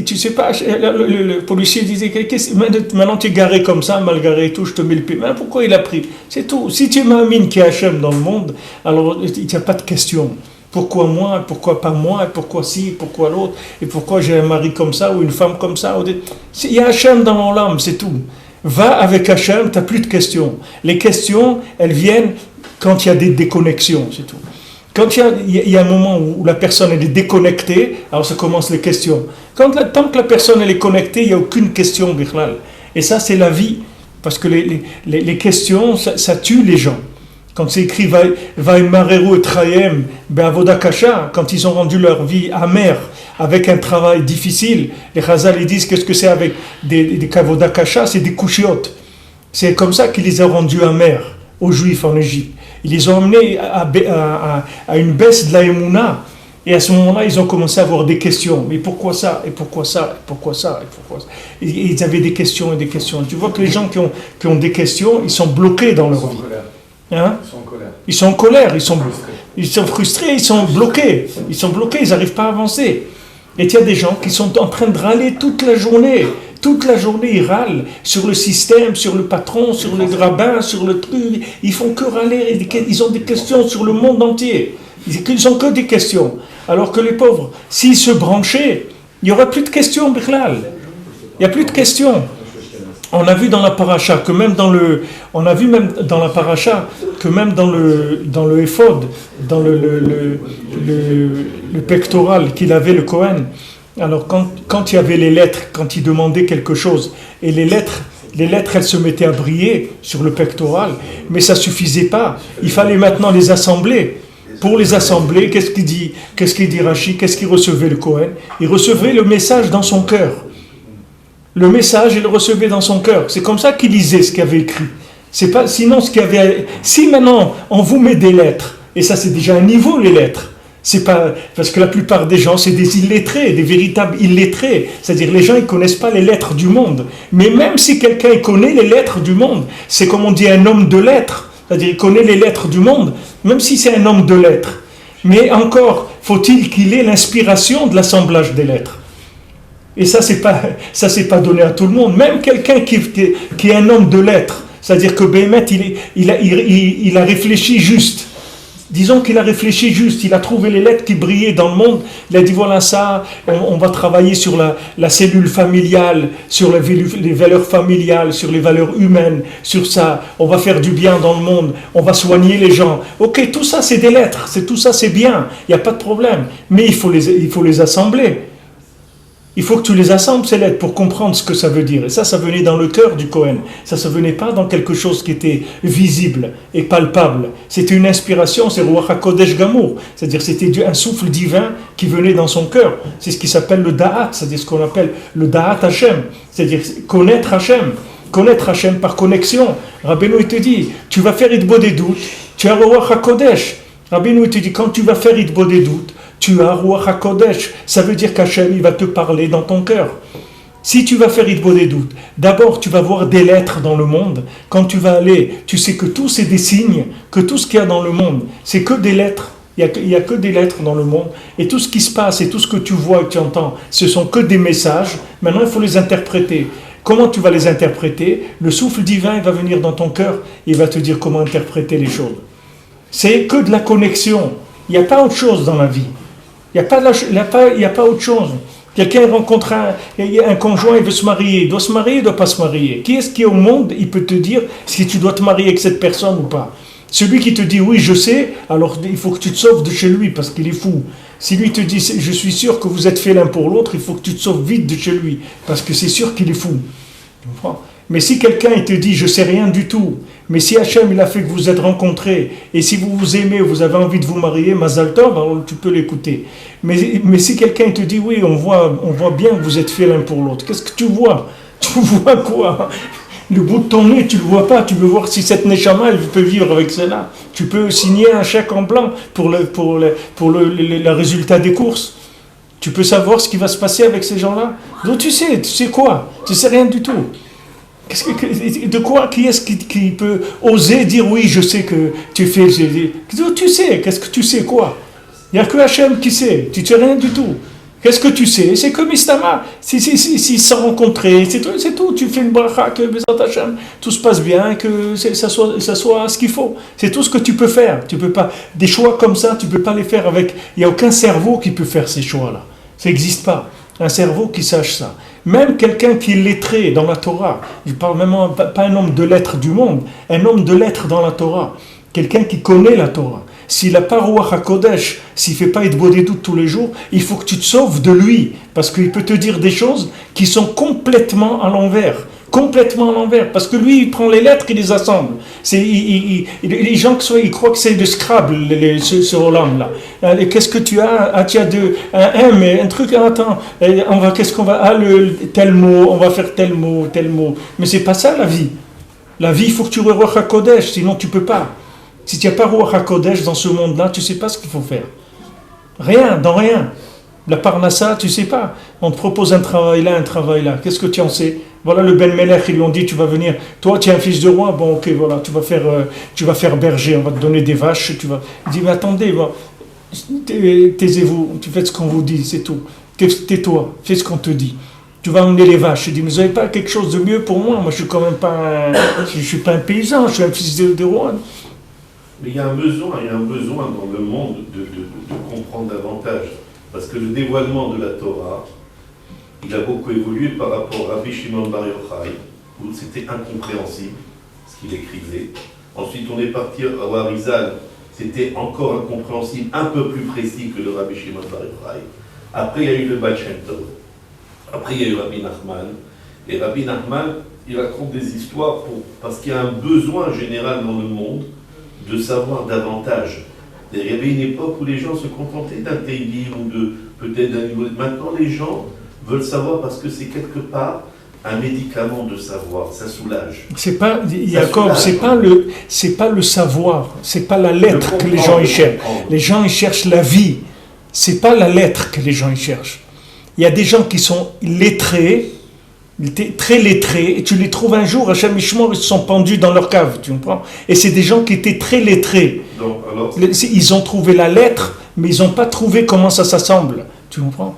tu sais pas, le policier disait, maintenant tu es garé comme ça, mal garé et tout, je te mets le PV. Mais pourquoi il a pris? C'est tout. Si tu m'amines qu'il y a Hachem dans le monde, alors il n'y a pas de question. Pourquoi moi, pourquoi pas moi, et pourquoi ci, pourquoi l'autre, et pourquoi j'ai un mari comme ça ou une femme comme ça. Il y a Hachem dans mon âme, c'est tout. Va avec Hachem, tu n'as plus de questions. Les questions, elles viennent quand il y a des déconnexions, c'est tout. Quand il y a un moment où la personne elle est déconnectée, alors ça commence les questions. Tant que la personne elle est connectée, il n'y a aucune question, Bichlal. Et ça, c'est la vie. Parce que les questions, ça tue les gens. Quand c'est écrit Vaimareru Etrayem Be'avoda Kasha, quand ils ont rendu leur vie amère avec un travail difficile, les Chazal ils disent qu'est-ce que c'est avec des Kavoda Kasha, c'est des couchiotes. C'est comme ça qu'ils les ont rendus amers aux Juifs en Égypte. Ils les ont amenés à une baisse de la Emouna. Et à ce moment-là, ils ont commencé à avoir des questions. Mais pourquoi ça? Et pourquoi ça? Et pourquoi ça? Et pourquoi ça? Et ils avaient des questions et des questions. Tu vois que les gens qui ont des questions, ils sont bloqués dans leur vie. Hein? Ils sont en colère, ils sont frustrés, ils sont bloqués, ils n'arrivent pas à avancer. Et il y a des gens qui sont en train de râler toute la journée, ils râlent sur le système, sur le patron, sur le rabbin, sur le truc, ils font que râler, ils ont des questions sur le monde entier, ils n'ont que des questions, alors que les pauvres, s'ils se branchaient, il n'y aurait plus de questions, Bichlal. Il n'y a plus de questions. On a vu dans la paracha que même dans le éphod, dans le pectoral qu'il avait le Kohen. Alors quand il y avait les lettres, quand il demandait quelque chose, et les lettres elles se mettaient à briller sur le pectoral, mais ça suffisait pas. Il fallait maintenant les assembler. Pour les assembler, qu'est-ce qu'il dit Rashi? Qu'est-ce qu'il recevait le Kohen? Il recevait le message dans son cœur. Le message, il le recevait dans son cœur. C'est comme ça qu'il lisait ce qu'il avait écrit. C'est pas, sinon, si maintenant on vous met des lettres, et ça c'est déjà un niveau, les lettres, c'est pas, parce que la plupart des gens c'est des illettrés, des véritables illettrés, c'est-à-dire les gens ils connaissent pas les lettres du monde. Mais même si quelqu'un connaît les lettres du monde, c'est comme on dit un homme de lettres, c'est-à-dire il connaît les lettres du monde, même si c'est un homme de lettres. Mais encore, faut-il qu'il ait l'inspiration de l'assemblage des lettres. Et ça, c'est pas donné à tout le monde. Même quelqu'un qui est un homme de lettres, c'est-à-dire que Béhémet, il a réfléchi juste. Disons qu'il a réfléchi juste, il a trouvé les lettres qui brillaient dans le monde. Il a dit voilà ça, on va travailler sur la cellule familiale, sur les valeurs familiales, sur les valeurs humaines, sur ça. On va faire du bien dans le monde, on va soigner les gens. Ok, tout ça c'est des lettres, tout ça c'est bien, il n'y a pas de problème. Mais il faut les assembler. Il faut que tu les assembles, ces lettres, pour comprendre ce que ça veut dire. Et ça venait dans le cœur du Cohen. Ça ne venait pas dans quelque chose qui était visible et palpable. C'était une inspiration, c'est Ruach HaKodesh Gamour. C'est-à-dire c'était un souffle divin qui venait dans son cœur. C'est ce qui s'appelle le Da'at, c'est-à-dire ce qu'on appelle le Da'at Hashem. C'est-à-dire connaître Hashem. Connaître Hashem par connexion. Rabbeinu, il te dit, tu vas faire Hitbo des doutes, tu as Ruach HaKodesh. Rabbeinu, il te dit, quand tu vas faire Hitbo des doutes, tu as Ruach HaKodesh, ça veut dire qu'Hachem il va te parler dans ton cœur. Si tu vas faire Hitbo des doutes, d'abord tu vas voir des lettres dans le monde. Quand tu vas aller, tu sais que tout c'est des signes, que tout ce qu'il y a dans le monde, c'est que des lettres. Il n'y a que des lettres dans le monde. Et tout ce qui se passe et tout ce que tu vois et que tu entends, ce sont que des messages. Maintenant il faut les interpréter. Comment tu vas les interpréter? Le souffle divin il va venir dans ton cœur et il va te dire comment interpréter les choses. C'est que de la connexion. Il n'y a pas autre chose dans la vie. Il n'y a pas autre chose. Quelqu'un rencontre un conjoint, il veut se marier. Il doit se marier, il ne doit pas se marier. Qui est-ce qui est au monde, il peut te dire si tu dois te marier avec cette personne ou pas. Celui qui te dit oui, je sais, alors il faut que tu te sauves de chez lui parce qu'il est fou. Si lui te dit je suis sûr que vous êtes faits l'un pour l'autre, il faut que tu te sauves vite de chez lui parce que c'est sûr qu'il est fou. Tu comprends? Mais si quelqu'un il te dit je sais rien du tout, mais si Hachem il a fait que vous êtes rencontrés et si vous vous aimez, vous avez envie de vous marier, Mazal Tov, alors tu peux l'écouter. Mais si quelqu'un te dit oui, on voit bien que vous êtes faits l'un pour l'autre, qu'est-ce que tu vois? Tu vois quoi? Le bout de ton nez, tu le vois pas. Tu veux voir si cette Neshama elle peut vivre avec cela. Tu peux signer un chèque en blanc pour le résultat des courses. Tu peux savoir ce qui va se passer avec ces gens-là. Donc tu sais quoi? Tu sais rien du tout. De quoi? Qui est-ce qui peut oser dire oui, je sais que tu fais. Tu sais, qu'est-ce que tu sais quoi? Il n'y a que Hachem qui sait. Tu ne sais rien du tout. Qu'est-ce que tu sais? C'est que Mistama. S'ils sont rencontrés, c'est tout. Tu fais une bracha, que Bezat Hachem, tout se passe bien, que ça soit ce qu'il faut. C'est tout ce que tu peux faire. Tu peux pas, des choix comme ça, tu ne peux pas les faire avec. Il n'y a aucun cerveau qui peut faire ces choix-là. Ça n'existe pas. Un cerveau qui sache ça. Même quelqu'un qui est lettré dans la Torah, je parle même pas un homme de lettres du monde, un homme de lettres dans la Torah, quelqu'un qui connaît la Torah. S'il n'a pas Ruach HaKodesh, s'il ne fait pas Hitbo des doutes tous les jours, il faut que tu te sauves de lui, parce qu'il peut te dire des choses qui sont complètement à l'envers. Complètement à l'envers, parce que lui, il prend les lettres, il les assemble. Les gens ils croient que c'est de Scrabble, ce Roland-là. Qu'est-ce que tu as? Ah, tu as un truc, attends, qu'est-ce qu'on va... tel mot, on va faire tel mot. Mais c'est pas ça la vie. La vie, il faut que tu Ruach HaKodesh, sinon tu peux pas. Si tu n'as pas Ruach HaKodesh dans ce monde-là, tu ne sais pas ce qu'il faut faire. Rien, dans rien. La parnassa, tu ne sais pas. On te propose un travail là. Qu'est-ce que tu en sais? Voilà le Ben Melech, ils lui ont dit, tu vas venir. Toi, tu es un fils de roi. Bon, ok, voilà, tu vas faire berger. On va te donner des vaches. Il dit, mais attendez, taisez-vous. Tu fais ce qu'on vous dit, c'est tout. Tais-toi, fais ce qu'on te dit. Tu vas emmener les vaches. Il dit, mais vous n'avez pas quelque chose de mieux pour moi? Moi, je suis quand même pas je suis pas un paysan. Je suis un fils de roi. Mais il y a un besoin dans le monde de comprendre davantage. Parce que le dévoilement de la Torah, il a beaucoup évolué par rapport à Rabbi Shimon Bar Yochai, où c'était incompréhensible ce qu'il écrivait. Ensuite, on est parti à Arizal, c'était encore incompréhensible, un peu plus précis que le Rabbi Shimon Bar Yochai. Après, il y a eu le Baal Shem Tov. Après, il y a eu Rabbi Nachman. Et Rabbi Nachman, il raconte des histoires parce qu'il y a un besoin général dans le monde de savoir davantage. Il y avait une époque où les gens se contentaient d'un Teilim ou peut-être d'un niveau. Maintenant, les gens veulent savoir parce que c'est quelque part un médicament de savoir, ça soulage. C'est pas, Jacob, c'est pas le savoir, c'est pas la lettre que les gens y cherchent. Les gens y cherchent la vie. C'est pas la lettre que les gens y cherchent. Il y a des gens qui sont lettrés, très lettrés, et tu les trouves un jour, à Chamishmor, ils se sont pendus dans leur cave, tu comprends? Et c'est des gens qui étaient très lettrés. Donc, alors... Ils ont trouvé la lettre, mais ils n'ont pas trouvé comment ça s'assemble, tu comprends?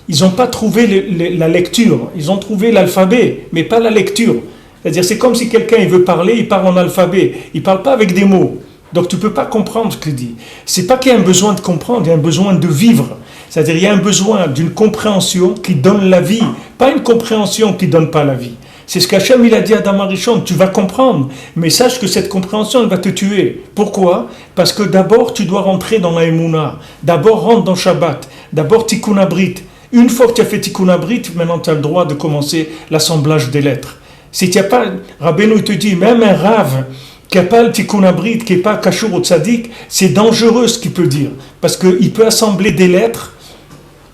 Ils n'ont pas trouvé la lecture, ils ont trouvé l'alphabet, mais pas la lecture. C'est-à-dire, c'est comme si quelqu'un il veut parler, il parle en alphabet, il ne parle pas avec des mots. Donc tu ne peux pas comprendre ce qu'il dit. C'est pas qu'il y a un besoin de comprendre, il y a un besoin de vivre. C'est-à-dire il y a un besoin d'une compréhension qui donne la vie, pas une compréhension qui ne donne pas la vie. C'est ce qu'Hachem il a dit à Adam Arishon, tu vas comprendre, mais sache que cette compréhension elle va te tuer. Pourquoi? Parce que d'abord tu dois rentrer dans la Emouna, d'abord rentre dans Shabbat, d'abord Tikkun Abrit. Une fois que tu as fait Tikkun Abrit, maintenant tu as le droit de commencer l'assemblage des lettres. Si tu n'as pas, Rabbeinu te dit, même un rave qui n'a pas le Tikkun Abrit, qui n'est pas Kashour ou Tzadik, c'est dangereux ce qu'il peut dire. Parce qu'il peut assembler des lettres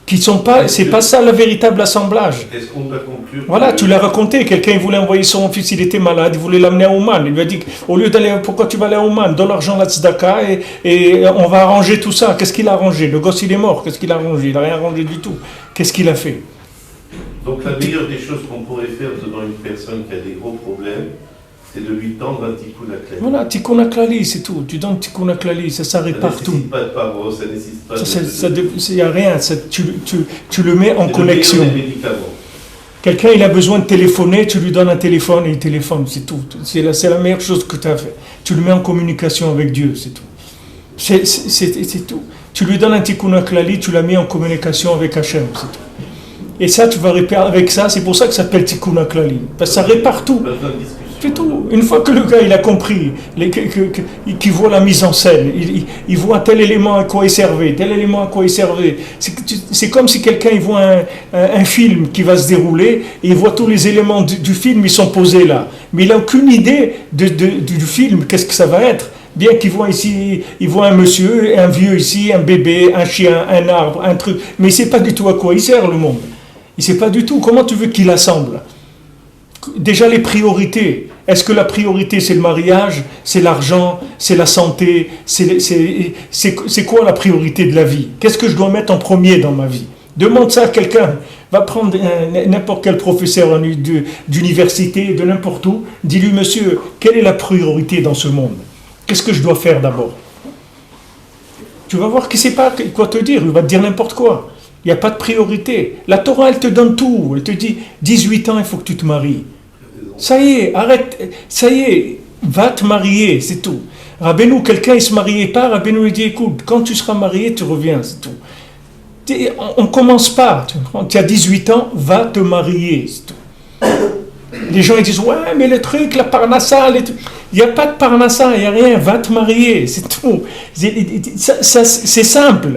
qui sont pas, c'est pas ça le véritable assemblage. Est-ce qu'on doit conclure? Voilà, tu l'as raconté, quelqu'un il voulait envoyer son fils, il était malade, il voulait l'amener à Ouman. Il lui a dit, au lieu d'aller, pourquoi tu vas aller à Ouman? Donne l'argent à la tzedaka et on va arranger tout ça. Qu'est-ce qu'il a arrangé? Le gosse il est mort, qu'est-ce qu'il a arrangé? Il n'a rien arrangé du tout. Qu'est-ce qu'il a fait? Donc la meilleure des choses qu'on pourrait faire devant une personne qui a des gros problèmes, c'est de lui tendre un tikkun aklali. Voilà, tikkun aklali, c'est tout. Tu donnes tikkun aklali, ça s'arrête partout. Ça nécessite pas de parole, ça nécessite pas il n'y a rien, tu le mets en connexion. Quelqu'un il a besoin de téléphoner, tu lui donnes un téléphone et il téléphone, c'est tout. C'est la meilleure chose que tu as fait. Tu le mets en communication avec Dieu, c'est tout. C'est tout. Tu lui donnes un tikkun aklali, tu l'as mis en communication avec Hachem, c'est tout. Et ça, tu vas réparer avec ça, c'est pour ça que ça s'appelle tikkun aklali. Parce que ça répare tout. C'est tout. Une fois que le gars il a compris, qu'il voit la mise en scène, il voit tel élément à quoi il servait, tel élément à quoi il servait. C'est comme si quelqu'un il voit un film qui va se dérouler et il voit tous les éléments du film, ils sont posés là. Mais il n'a aucune idée du film, qu'est-ce que ça va être. Bien qu'il voit ici, il voit un monsieur, un vieux ici, un bébé, un chien, un arbre, un truc. Mais il ne sait pas du tout à quoi il sert le monde. Il ne sait pas du tout. Comment tu veux qu'il assemble? Déjà les priorités. Est-ce que la priorité c'est le mariage, c'est l'argent, c'est la santé, c'est quoi la priorité de la vie? Qu'est-ce que je dois mettre en premier dans ma vie? Demande ça à quelqu'un. Va prendre n'importe quel professeur d'université, de n'importe où. Dis-lui, monsieur, quelle est la priorité dans ce monde? Qu'est-ce que je dois faire d'abord? Tu vas voir qu'il ne sait pas quoi te dire. Il va te dire n'importe quoi. Il n'y a pas de priorité. La Torah, elle te donne tout. Elle te dit, 18 ans, il faut que tu te maries. Ça y est, arrête. Ça y est, va te marier, c'est tout. Rabbeinu, quelqu'un, il ne se mariait pas. Rabbeinu lui dit, écoute, quand tu seras marié, tu reviens, c'est tout. On ne commence pas. Tu as 18 ans, va te marier, c'est tout. Les gens ils disent, ouais, mais le truc, la parnassa, il n'y a pas de parnassa, il n'y a rien, va te marier, c'est tout. C'est simple.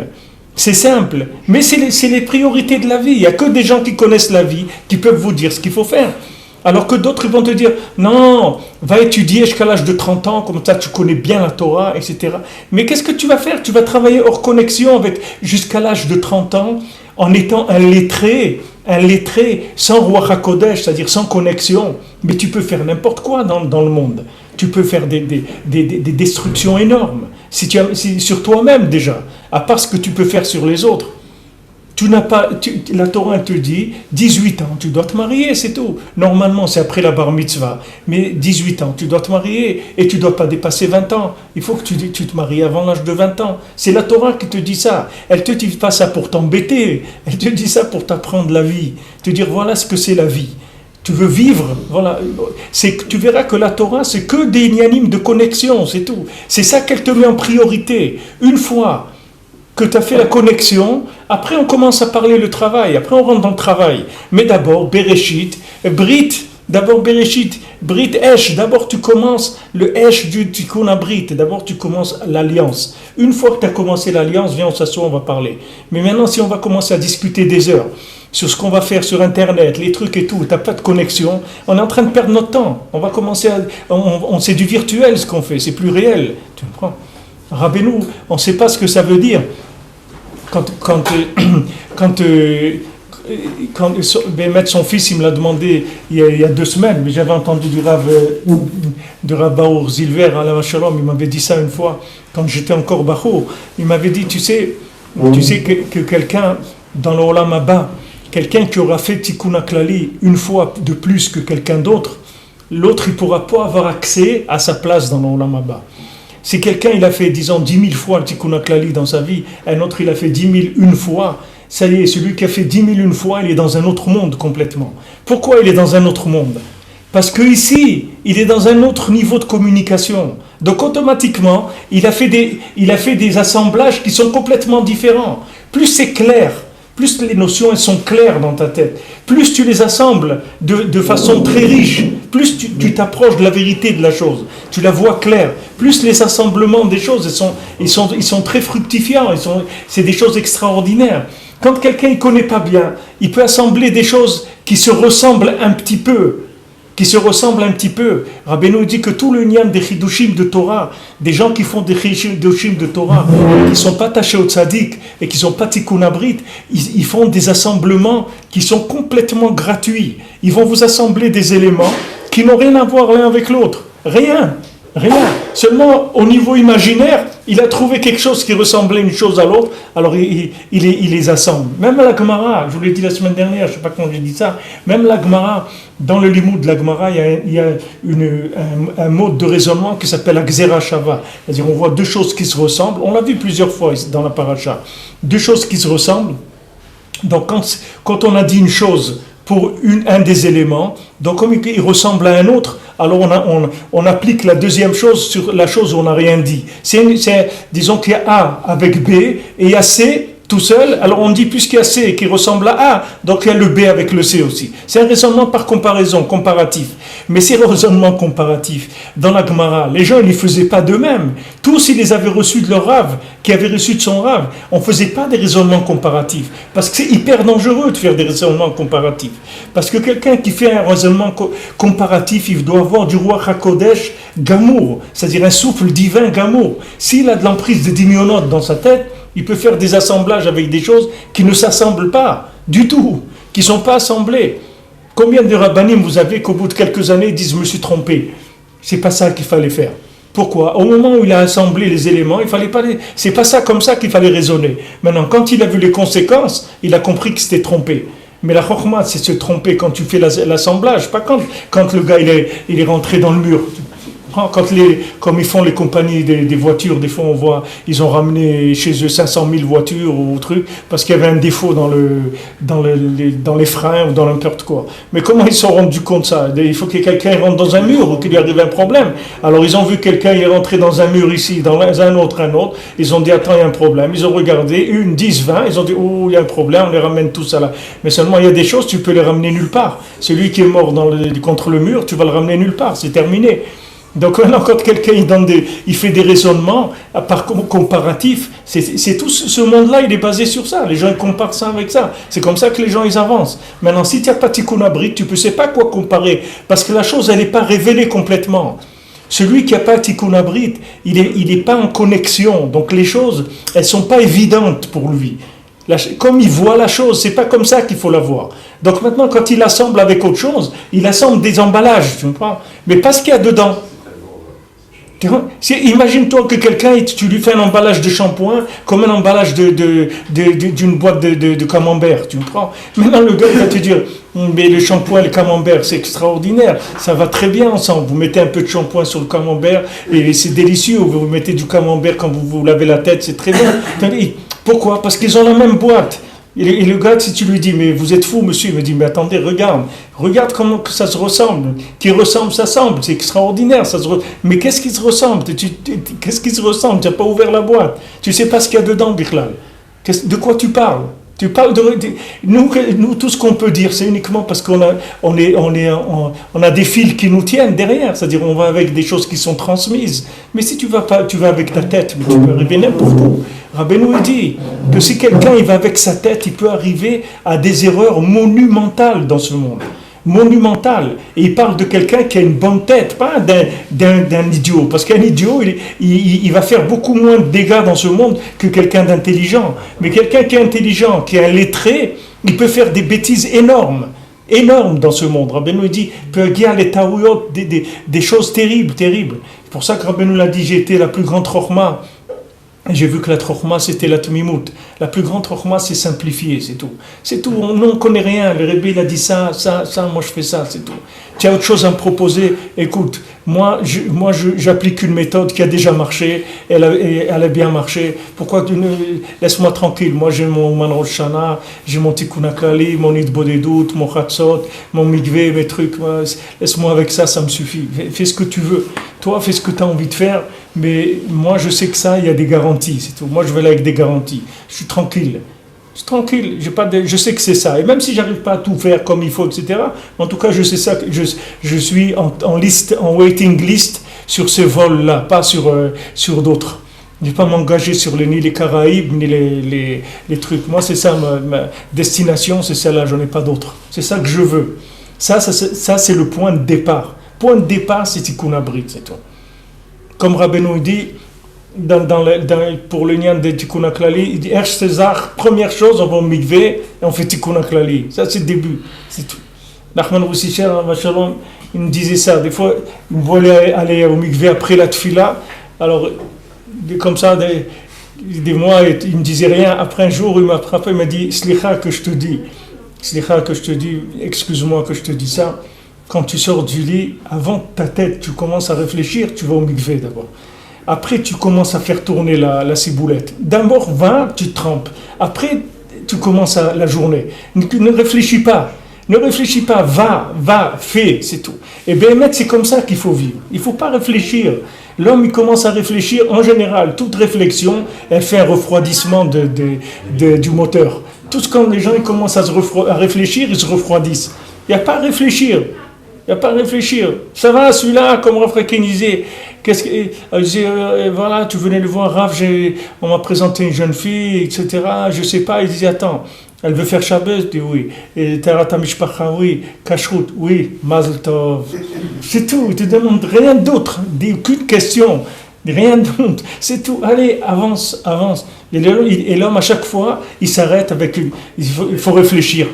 C'est simple, mais c'est les priorités de la vie. Il n'y a que des gens qui connaissent la vie qui peuvent vous dire ce qu'il faut faire. Alors que d'autres ils vont te dire, non, va étudier jusqu'à l'âge de 30 ans, comme ça tu connais bien la Torah, etc. Mais qu'est-ce que tu vas faire? Tu vas travailler hors connexion avec jusqu'à l'âge de 30 ans en étant un lettré, sans Ruach HaKodesh, c'est-à-dire sans connexion. Mais tu peux faire n'importe quoi dans le monde. Tu peux faire des destructions énormes. Sur toi-même déjà, à part ce que tu peux faire sur les autres. La Torah te dit, 18 ans, tu dois te marier, c'est tout. Normalement, c'est après la bar mitzvah. Mais 18 ans, tu dois te marier et tu ne dois pas dépasser 20 ans. Il faut que tu te maries avant l'âge de 20 ans. C'est la Torah qui te dit ça. Elle ne te dit pas ça pour t'embêter. Elle te dit ça pour t'apprendre la vie. Te dire, voilà ce que c'est la vie. Tu veux vivre, voilà. Tu verras que la Torah, c'est que des inyanim de connexion, c'est tout. C'est ça qu'elle te met en priorité. Une fois que tu as fait la connexion, après on commence à parler le travail, après on rentre dans le travail. Mais d'abord, Bereshit, Brit, d'abord Bereshit, Brit Esh, d'abord tu commences le Esh du Tikkun Abrit, d'abord tu commences l'alliance. Une fois que tu as commencé l'alliance, viens on s'assoit, on va parler. Mais maintenant si on va commencer à discuter des heures, sur ce qu'on va faire sur Internet, les trucs et tout, tu n'as pas de connexion, on est en train de perdre notre temps. On va commencer c'est du virtuel ce qu'on fait, c'est plus réel. Tu comprends? Rabbeinu, on ne sait pas ce que ça veut dire. Quand quand son fils, il me l'a demandé il y a 2 semaines, mais j'avais entendu du Rav Baour Zilver à la Shalom, il m'avait dit ça une fois, quand j'étais encore Bachour, il m'avait dit, tu sais que quelqu'un dans le Olam Haba, quelqu'un qui aura fait Tikkun HaKlali une fois de plus que quelqu'un d'autre, l'autre il ne pourra pas avoir accès à sa place dans le Olam Haba. Si quelqu'un il a fait, disons, 10 000 fois le Tikkun HaKlali dans sa vie, un autre il a fait 10 000 une fois, ça y est, celui qui a fait 10 000 une fois, il est dans un autre monde complètement. Pourquoi il est dans un autre monde? Parce qu'ici, il est dans un autre niveau de communication. Donc automatiquement, il a fait des assemblages qui sont complètement différents. Plus c'est clair, plus les notions elles sont claires dans ta tête, plus tu les assembles de façon très riche, plus tu t'approches de la vérité de la chose, tu la vois claire, plus les assemblements des choses ils sont très fructifiants, c'est des choses extraordinaires. Quand quelqu'un ne connaît pas bien, il peut assembler des choses qui se ressemblent un petit peu. Rabbeinu dit que tout le nian des chidushim de Torah, des gens qui font des chidushim de Torah, qui ne sont pas attachés au tzaddik et qui ne sont pas tikkun abrit, ils font des assemblements qui sont complètement gratuits. Ils vont vous assembler des éléments qui n'ont rien à voir l'un avec l'autre. Rien. Seulement au niveau imaginaire, il a trouvé quelque chose qui ressemblait une chose à l'autre, alors il les assemble. Même la Gemara, je vous l'ai dit la semaine dernière, je ne sais pas quand j'ai dit ça, même la Gemara, dans le limoud de la Gemara, il y a un mode de raisonnement qui s'appelle la Gzera Shava. C'est-à-dire on voit 2 choses qui se ressemblent, on l'a vu plusieurs fois dans la paracha, 2 choses qui se ressemblent. Donc quand on a dit une chose pour un des éléments, donc comme il ressemble à un autre, alors on applique la deuxième chose sur la chose où on n'a rien dit. Disons qu'il y a A avec B et il y a C tout seul, alors on dit puisqu'il y a C qui ressemble à A, donc il y a le B avec le C aussi. C'est un raisonnement par comparaison, comparatif. Mais ces raisonnements comparatifs, dans la Gemara, les gens ne les faisaient pas d'eux-mêmes. Tous, ils les avaient reçus de leur Rav, qui avait reçu de son Rav. On ne faisait pas des raisonnements comparatifs, parce que c'est hyper dangereux de faire des raisonnements comparatifs. Parce que quelqu'un qui fait un raisonnement comparatif, il doit avoir du roi HaKodesh Gamour, c'est-à-dire un souffle divin Gamour. S'il a de l'emprise de Dimionot dans sa tête, il peut faire des assemblages avec des choses qui ne s'assemblent pas du tout, qui ne sont pas assemblées. Combien de rabbanim vous avez qu'au bout de quelques années disent « je me suis trompé ». C'est pas ça qu'il fallait faire. Pourquoi? Au moment où il a assemblé les éléments, c'est pas ça comme ça qu'il fallait raisonner. Maintenant, quand il a vu les conséquences, il a compris qu'il s'était trompé. Mais la chokhmah, c'est se tromper quand tu fais l'assemblage, pas quand le gars il est rentré dans le mur. Comme ils font les compagnies des voitures, des fois on voit, ils ont ramené chez eux 500 000 voitures ou trucs, parce qu'il y avait un défaut dans les freins ou dans n'importe quoi. Mais comment ils se sont rendus compte de ça? Il faut que quelqu'un rentre dans un mur ou qu'il lui arrive un problème. Alors ils ont vu quelqu'un est rentré dans un mur ici, dans un autre, ils ont dit attends, il y a un problème. Ils ont regardé, 10, 20, ils ont dit oh, il y a un problème, on les ramène tous à là. Mais seulement il y a des choses, tu peux les ramener nulle part. Celui qui est mort contre le mur, tu vas le ramener nulle part, c'est terminé. Donc maintenant, quand quelqu'un il fait des raisonnements par comparatif, c'est tout ce monde-là, il est basé sur ça. Les gens ils comparent ça avec ça. C'est comme ça que les gens ils avancent. Maintenant, si tu n'as pas tikkun abrit, tu ne sais pas quoi comparer, parce que la chose elle n'est pas révélée complètement. Celui qui n'a pas tikkun abrit, il n'est pas en connexion. Donc les choses, elles sont pas évidentes pour lui. Comme il voit la chose, c'est pas comme ça qu'il faut la voir. Donc maintenant, quand il assemble avec autre chose, il assemble des emballages, tu comprends? Mais pas ce qu'il y a dedans. Imagine-toi que quelqu'un, tu lui fais un emballage de shampoing comme un emballage d'une boîte de camembert, tu me prends. Maintenant le gars va te dire mais le shampoing et le camembert c'est extraordinaire, ça va très bien ensemble, vous mettez un peu de shampoing sur le camembert et c'est délicieux, vous mettez du camembert quand vous lavez la tête, c'est très bien. Pourquoi? Parce qu'ils ont la même boîte. Et le gars, si tu lui dis, mais vous êtes fou, monsieur, il me dit, mais attendez, regarde comment que ça se ressemble. Qui ressemble, ça semble, c'est extraordinaire. Mais qu'est-ce qui se ressemble? Qu'est-ce qui se ressemble? Tu n'as pas ouvert la boîte. Tu ne sais pas ce qu'il y a dedans, Bichlal. De quoi tu parles? Tu parles nous, tout ce qu'on peut dire, c'est uniquement parce qu'on a des fils qui nous tiennent derrière. C'est-à-dire, on va avec des choses qui sont transmises. Mais si tu vas pas, tu vas avec ta tête, mais tu peux arriver n'importe où. Rabbeinu dit que si quelqu'un il va avec sa tête, il peut arriver à des erreurs monumentales dans ce monde. Monumentales. Et il parle de quelqu'un qui a une bonne tête, pas d'un idiot. Parce qu'un idiot, il va faire beaucoup moins de dégâts dans ce monde que quelqu'un d'intelligent. Mais quelqu'un qui est intelligent, qui est un lettré, Il peut faire des bêtises énormes dans ce monde. Rabbeinu dit, peut y avoir les taouyot, des choses terribles. C'est pour ça que Rabbeinu l'a dit, j'ai été la plus grande chokhma. Et j'ai vu que la chokhma, c'était la tmimout. La plus grande chokhma, c'est simplifier, c'est tout. C'est tout, on ne connaît rien. Le Rebbe, il a dit ça, moi je fais ça, c'est tout. Tu as autre chose à me proposer, écoute, moi j'applique une méthode qui a déjà marché, elle a bien marché, pourquoi laisse-moi tranquille, moi j'ai mon Man Rosh Shana, j'ai mon Tikkun HaKlali, mon Hitbodedut, mon Chatzot, mon Mikveh, mes trucs, laisse-moi avec ça, ça me suffit, fais ce que tu veux, toi fais ce que tu as envie de faire, mais moi je sais que ça, il y a des garanties, c'est tout, moi je vais là avec des garanties, je suis tranquille. Tranquille, je sais que c'est ça. Et même si j'arrive pas à tout faire comme il faut, etc., en tout cas, je sais ça, je suis en liste, en waiting list sur ce vol-là, pas sur d'autres. Je ne vais pas m'engager sur ni les Caraïbes, ni les trucs. Moi, c'est ça, ma destination, c'est celle-là, j'en ai pas d'autres. C'est ça que je veux. Ça, c'est le point de départ. Point de départ, c'est Tikkun Abrit, c'est tout. Comme Rabbeinu dit, pour le Nyan de Tikkun HaKlali, il dit César, première chose, on va au mikveh et on fait Tikkun HaKlali. Ça, c'est le début. C'est tout. Nachman Roussicher, il me disait ça. Des fois, il me voulait aller au mikveh après la tfila. Alors, comme ça, des mois, il ne me disait rien. Après un jour, il m'a frappé, il m'a dit Slicha que je te dis, excuse-moi que je te dis ça. Quand tu sors du lit, avant ta tête, tu commences à réfléchir, tu vas au mikveh d'abord. Après, tu commences à faire tourner la ciboulette. D'abord, tu te trempes. Après, tu commences la journée. Ne réfléchis pas. Va, fais, c'est tout. Et bien, c'est comme ça qu'il faut vivre. Il ne faut pas réfléchir. L'homme, il commence à réfléchir. En général, toute réflexion, elle fait un refroidissement du moteur. Tout quand les gens ils commencent à réfléchir, ils se refroidissent. Il n'y a pas à réfléchir. Ça va, celui-là, comme Rav disait, voilà, tu venais le voir, Rav, on m'a présenté une jeune fille, etc. Je sais pas, il disait, attends, elle veut faire Shabbos, je dis oui. Et Tarat HaMishpacha, oui. Kashrut, oui. Mazel Tov. C'est tout, il te demande rien d'autre, aucune question, rien d'autre. C'est tout, allez, avance. Et l'homme, à chaque fois, il s'arrête il faut réfléchir.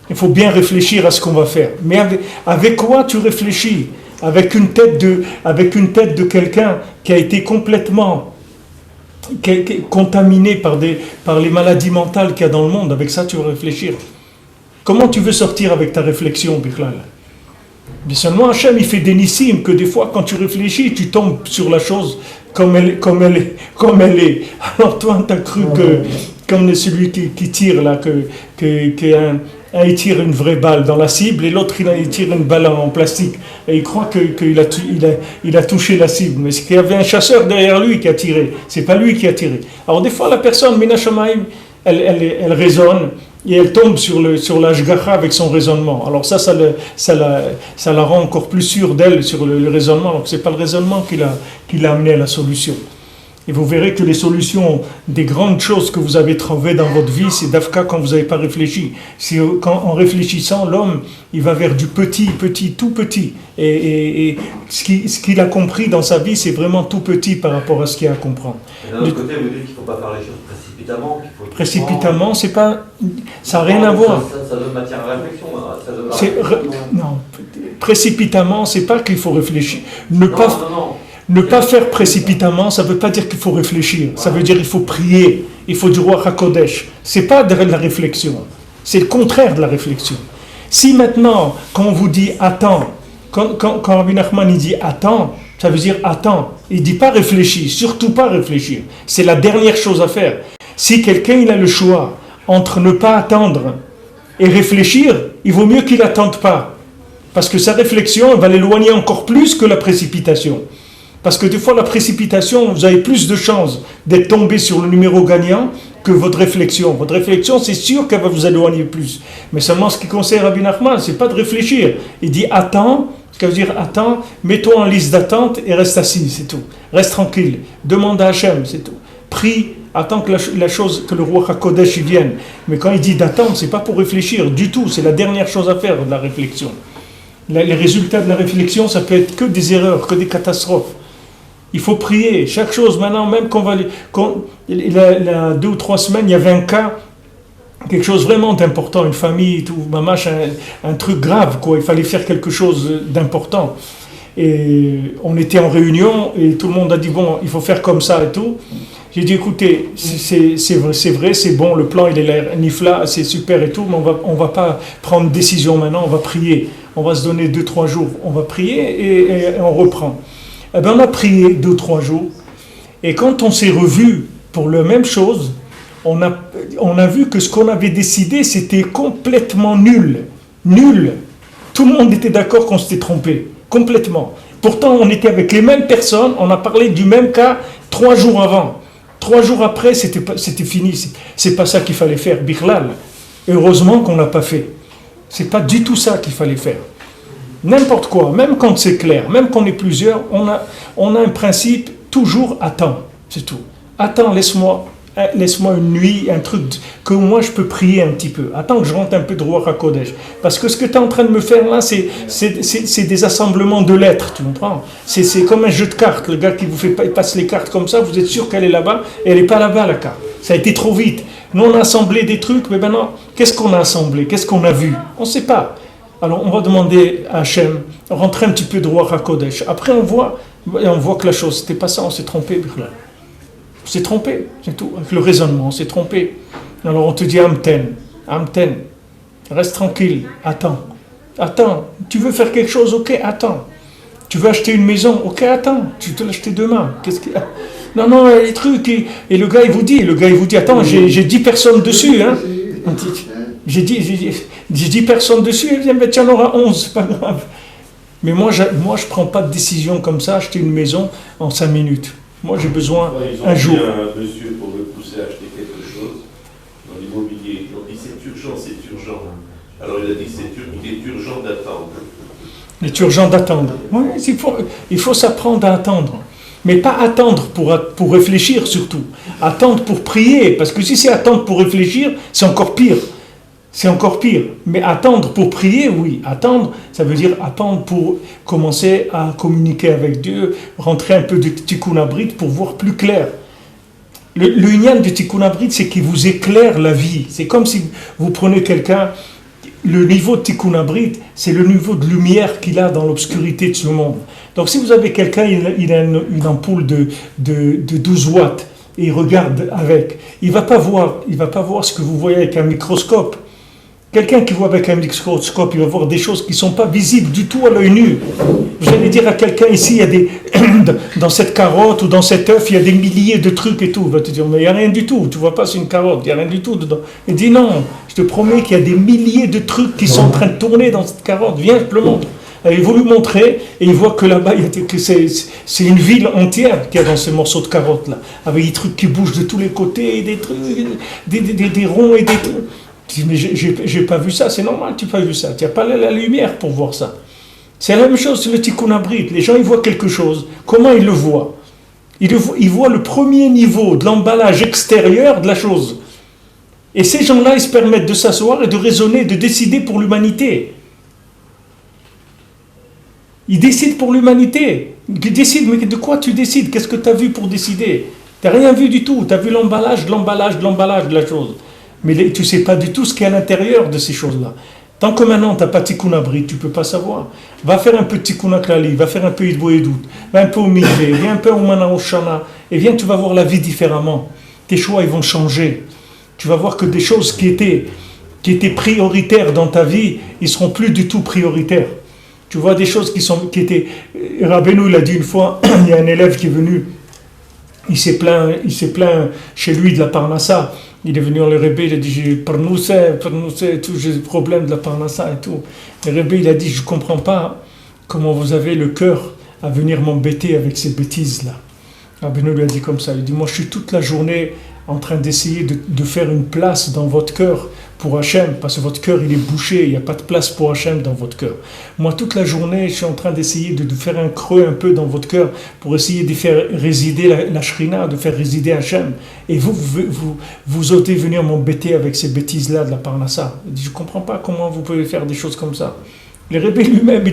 Il faut bien réfléchir à ce qu'on va faire. Mais avec quoi tu réfléchis ? Avec une tête de quelqu'un qui a été complètement contaminé par les maladies mentales qu'il y a dans le monde. Avec ça, tu vas réfléchir. Comment tu veux sortir avec ta réflexion, Bichlal ? Mais seulement Hachem, il fait des nissim que des fois, quand tu réfléchis, tu tombes sur la chose comme elle est. Alors toi, tu as cru que, comme celui qui tire là, il tire une vraie balle dans la cible et l'autre il tire une balle en plastique et il croit qu'il a touché la cible, mais c'est qu'il y avait un chasseur derrière lui qui a tiré, c'est pas lui qui a tiré. Alors des fois la personne Mina Shamaim, elle raisonne et elle tombe sur l'ashgacha avec son raisonnement. Alors ça la rend encore plus sûre d'elle sur le raisonnement, alors que c'est pas le raisonnement qui l'a amené à la solution. Et vous verrez que les solutions des grandes choses que vous avez trouvées dans votre vie, c'est d'Afka quand vous n'avez pas réfléchi. En réfléchissant, l'homme, il va vers du petit, tout petit. Et ce qu'il a compris dans sa vie, c'est vraiment tout petit par rapport à ce qu'il a à comprendre. Et d'un autre côté, vous dites qu'il ne faut pas faire les choses précipitamment. Précipitamment, c'est pas, ça n'a rien à voir. Ça donne matière à réflexion. Non, précipitamment, c'est pas qu'il faut réfléchir. Ne pas faire précipitamment, ça ne veut pas dire qu'il faut réfléchir. Ça veut dire qu'il faut prier. Il faut du roi HaKodesh. Ce n'est pas de la réflexion. C'est le contraire de la réflexion. Si maintenant, quand on vous dit attends, quand Rabbi Nachman il dit attends, ça veut dire attends. Il ne dit pas réfléchir, surtout pas réfléchir. C'est la dernière chose à faire. Si quelqu'un il a le choix entre ne pas attendre et réfléchir, il vaut mieux qu'il n'attende pas. Parce que sa réflexion va l'éloigner encore plus que la précipitation. Parce que des fois, la précipitation, vous avez plus de chances d'être tombé sur le numéro gagnant que votre réflexion. Votre réflexion, c'est sûr qu'elle va vous éloigner plus. Mais seulement ce qui conseille Rabbi Nachman, c'est pas de réfléchir. Il dit attends, ce qui veut dire attends, mets-toi en liste d'attente et reste assis, c'est tout. Reste tranquille, demande à Hachem, c'est tout. Prie, attends que que le roi HaKodesh y vienne. Mais quand il dit d'attendre, c'est pas pour réfléchir du tout, c'est la dernière chose à faire de la réflexion. Les résultats de la réflexion, ça peut être que des erreurs, que des catastrophes. Il faut prier, chaque chose. Maintenant, même il y a 2 ou 3 semaines, il y avait un cas quelque chose vraiment d'important, une famille, tout, mamash, un truc grave, quoi. Il fallait faire quelque chose d'important. Et on était en réunion et tout le monde a dit bon, il faut faire comme ça et tout. J'ai dit écoutez, c'est vrai, c'est bon, le plan il est l'air nifla, c'est super et tout, mais on va pas prendre décision maintenant, on va prier. On va se donner 2-3 jours, on va prier et on reprend. Eh bien on a prié 2-3 jours et quand on s'est revus pour la même chose, on a vu que ce qu'on avait décidé c'était complètement nul. Tout le monde était d'accord qu'on s'était trompé. Complètement. Pourtant, on était avec les mêmes personnes, on a parlé du même cas 3 jours avant. 3 jours après, c'était fini. C'est pas ça qu'il fallait faire, Bichlal. Heureusement qu'on l'a pas fait. C'est pas du tout ça qu'il fallait faire. N'importe quoi, même quand c'est clair, même quand on est plusieurs, on a un principe, toujours attends, c'est tout. Attends, laisse-moi une nuit, un truc que moi je peux prier un petit peu. Attends que je rentre un peu de Ruach HaKodesh. Parce que ce que tu es en train de me faire là, c'est des assemblements de lettres, tu comprends? C'est comme un jeu de cartes. Le gars qui vous passe les cartes comme ça, vous êtes sûr qu'elle est là-bas, et elle n'est pas là-bas la carte. Ça a été trop vite. Nous on a assemblé des trucs, mais maintenant, qu'est-ce qu'on a assemblé? Qu'est-ce qu'on a vu? On ne sait pas. Alors on va demander à Hachem, rentrer un petit peu de Ruach HaKodesh. Après on voit que la chose, c'était pas ça, on s'est trompé. On s'est trompé, c'est tout. Avec le raisonnement, on s'est trompé. Alors on te dit Amten, reste tranquille, attends. Tu veux faire quelque chose, ok, attends. Tu veux acheter une maison, ok, attends. Tu te l'acheter demain. Qu'est-ce qu'il y a? Non, les trucs. Et le gars il vous dit, attends, j'ai 10 personnes dessus, hein. J'ai 10 personnes dessus, il dit, tiens, il y en aura 11, c'est pas grave. Mais moi, je prends pas de décision comme ça, acheter une maison en 5 minutes. Moi, j'ai besoin un jour. Il y a un monsieur pour le pousser à acheter quelque chose dans l'immobilier. Ils ont dit c'est urgent. Alors il a dit il est urgent d'attendre. Il est urgent d'attendre. Oui, il faut s'apprendre à attendre. Mais pas attendre pour réfléchir surtout. Attendre pour prier. Parce que si c'est attendre pour réfléchir, c'est encore pire. Mais attendre pour prier, oui. Attendre, ça veut dire attendre pour commencer à communiquer avec Dieu, rentrer un peu de Tikkun Abrit pour voir plus clair. Le inyan de Tikkun Abrit, c'est qu'il vous éclaire la vie. C'est comme si vous prenez quelqu'un, le niveau de Tikkun Abrit, c'est le niveau de lumière qu'il a dans l'obscurité de ce monde. Donc si vous avez quelqu'un, il a une ampoule de 12 watts, et il regarde avec, il va pas voir ce que vous voyez avec un microscope. Quelqu'un qui voit avec un microscope, il va voir des choses qui ne sont pas visibles du tout à l'œil nu. Vous allez dire à quelqu'un ici, il y a dans cette carotte ou dans cet œuf, il y a des milliers de trucs et tout. Il va te dire, mais il n'y a rien du tout. Tu ne vois pas, c'est une carotte, il n'y a rien du tout dedans. Il dit, non, je te promets qu'il y a des milliers de trucs qui sont en train de tourner dans cette carotte. Viens, je te le montre. Il veut lui montrer et il voit que là-bas, c'est une ville entière qu'il y a dans ces morceaux de carotte-là. Avec des trucs qui bougent de tous les côtés, des trucs, des ronds et des trucs. Je dis, mais j'ai pas vu ça, c'est normal, tu n'as pas vu ça, tu n'as pas la lumière pour voir ça. C'est la même chose, c'est le Tikkun Abrit. Les gens, ils voient quelque chose. Comment ils le voient? Ils voient le premier niveau de l'emballage extérieur de la chose. Et ces gens-là, ils se permettent de s'asseoir et de raisonner, de décider pour l'humanité. Ils décident pour l'humanité. Ils décident, mais de quoi tu décides? Qu'est-ce que tu as vu pour décider? Tu n'as rien vu du tout. Tu as vu l'emballage de la chose. Mais tu ne sais pas du tout ce qu'il y a à l'intérieur de ces choses-là. Tant que maintenant, tu n'as pas Tikkun Abrit, tu ne peux pas savoir. Va faire un peu de Tikkun Klali, va faire un peu Idbo Edout, va un peu au Mikveh, viens un peu au Mana Oshana, et viens, tu vas voir la vie différemment. Tes choix, ils vont changer. Tu vas voir que des choses qui étaient prioritaires dans ta vie, ils ne seront plus du tout prioritaires. Tu vois des choses qui étaient... Rabbeinu, il a dit une fois, il y a un élève qui est venu, il s'est plaint chez lui de la Parnassa. Il est venu le Rebbe, il a dit, j'ai parnoussé, tout, j'ai des problèmes de la Parnassa et tout. Le Rebbe, il a dit, je ne comprends pas comment vous avez le cœur à venir m'embêter avec ces bêtises-là. Rabbeinu lui a dit comme ça, il dit, moi je suis toute la journée en train d'essayer de faire une place dans votre cœur pour Hachem, parce que votre cœur il est bouché, il n'y a pas de place pour Hachem dans votre cœur. Moi toute la journée je suis en train d'essayer de faire un creux un peu dans votre cœur pour essayer de faire résider la Shrina, de faire résider Hachem. Et vous osez venir m'embêter avec ces bêtises-là de la Parnassa. Il dit, je ne comprends pas comment vous pouvez faire des choses comme ça. Le Rebbe lui-même,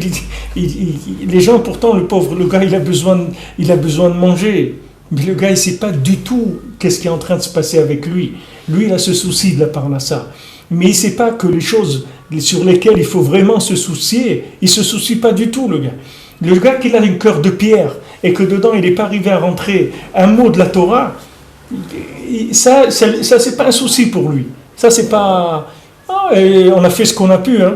les gens pourtant, le pauvre, le gars il a besoin de manger. Mais le gars, il ne sait pas du tout qu'est-ce qui est en train de se passer avec lui. Lui, il a ce souci de la parnassa. Mais il ne sait pas que les choses sur lesquelles il faut vraiment se soucier, il ne se soucie pas du tout, le gars. Le gars qui a un cœur de pierre et que dedans, il n'est pas arrivé à rentrer un mot de la Torah, ça c'est pas un souci pour lui. Ça, c'est pas... Oh, et on a fait ce qu'on a pu, hein.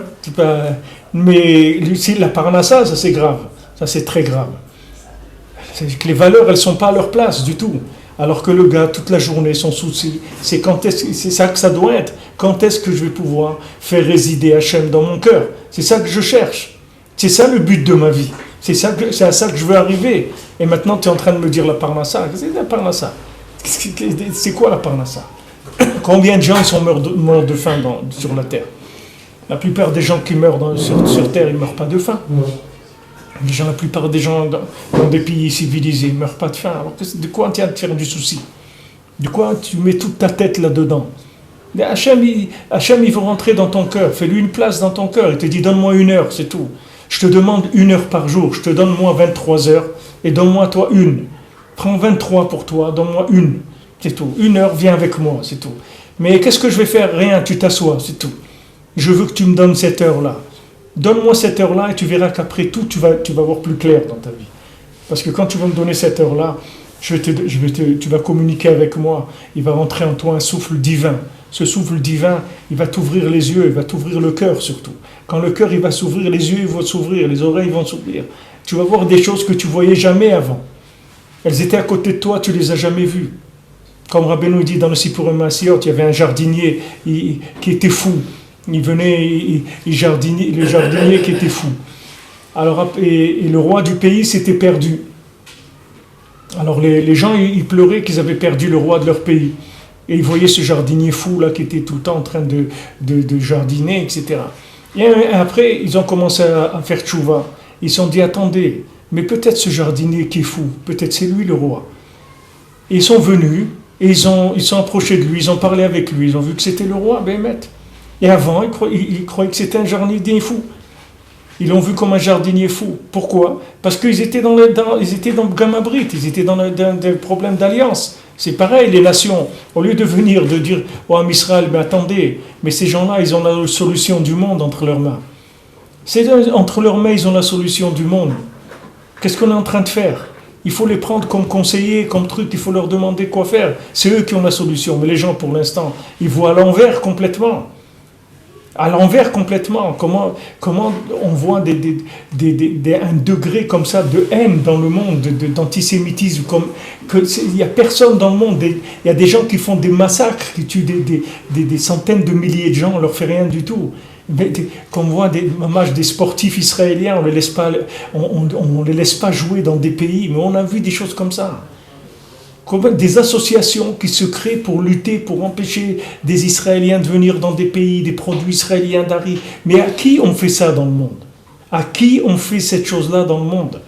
Mais la parnassa, ça c'est grave. Ça c'est très grave. C'est que les valeurs, elles ne sont pas à leur place du tout. Alors que le gars, toute la journée, son souci, c'est ça que ça doit être. Quand est-ce que je vais pouvoir faire résider Hachem dans mon cœur? C'est ça que je cherche. C'est ça le but de ma vie. C'est à ça que je veux arriver. Et maintenant, tu es en train de me dire la parnassa. C'est la parnassa. C'est quoi la parnassa? Combien de gens sont morts de faim sur la terre? La plupart des gens qui meurent sur terre, ils ne meurent pas de faim. La plupart des gens dans des pays civilisés ne meurent pas de faim. Alors de quoi tu as de faire du souci? De quoi tu mets toute ta tête là-dedans? Hachem, il veut rentrer dans ton cœur. Fais-lui une place dans ton cœur. Il te dit, donne-moi 1 heure, c'est tout. Je te demande 1 heure par jour. Je te donne moi 23 heures et donne-moi toi 1. Prends 23 pour toi, donne-moi 1. C'est tout. 1 heure, viens avec moi, c'est tout. Mais qu'est-ce que je vais faire? Rien, tu t'assois, c'est tout. Je veux que tu me donnes cette heure-là. Donne-moi cette heure-là et tu verras qu'après tout, tu vas voir plus clair dans ta vie. Parce que quand tu vas me donner cette heure-là, tu vas communiquer avec moi. Il va rentrer en toi un souffle divin. Ce souffle divin, il va t'ouvrir les yeux, il va t'ouvrir le cœur surtout. Quand le cœur il va s'ouvrir, les yeux ils vont s'ouvrir, les oreilles vont s'ouvrir. Tu vas voir des choses que tu voyais jamais avant. Elles étaient à côté de toi, tu les as jamais vues. Comme Rabbeinu dit dans le Sipurim Maasiot, il y avait un jardinier qui était fou. Il venait, le jardinier qui était fou. Alors, et le roi du pays s'était perdu. Alors les gens, ils pleuraient qu'ils avaient perdu le roi de leur pays. Et ils voyaient ce jardinier fou là qui était tout le temps en train de jardiner, etc. Et après, ils ont commencé à faire tchouva. Ils se sont dit, attendez, mais peut-être ce jardinier qui est fou, peut-être c'est lui le roi. Et ils sont venus, et ils sont approchés de lui, ils ont parlé avec lui, ils ont vu que c'était le roi, Béhémet. Et avant, ils croyaient que c'était un jardinier fou. Ils l'ont vu comme un jardinier fou. Pourquoi? Parce qu'ils étaient dans le Gamabrit, ils étaient dans des problèmes d'alliance. C'est pareil, les nations, au lieu de venir, de dire « Oh, Israël, mais attendez, mais ces gens-là, ils ont la solution du monde entre leurs mains. » Entre leurs mains, ils ont la solution du monde. Qu'est-ce qu'on est en train de faire? Il faut les prendre comme conseillers, comme truc, il faut leur demander quoi faire. C'est eux qui ont la solution, mais les gens, pour l'instant, ils voient à l'envers complètement. À l'envers complètement. Comment on voit un degré comme ça de haine dans le monde, d'antisémitisme, il n'y a personne dans le monde. Il y a des gens qui font des massacres, qui tuent des centaines de milliers de gens, on ne leur fait rien du tout. Quand on voit des sportifs israéliens, on ne les laisse pas jouer dans des pays, mais on a vu des choses comme ça. Des associations qui se créent pour lutter, pour empêcher des Israéliens de venir dans des pays, des produits israéliens d'arriver. Mais à qui on fait ça dans le monde? À qui on fait cette chose-là dans le monde?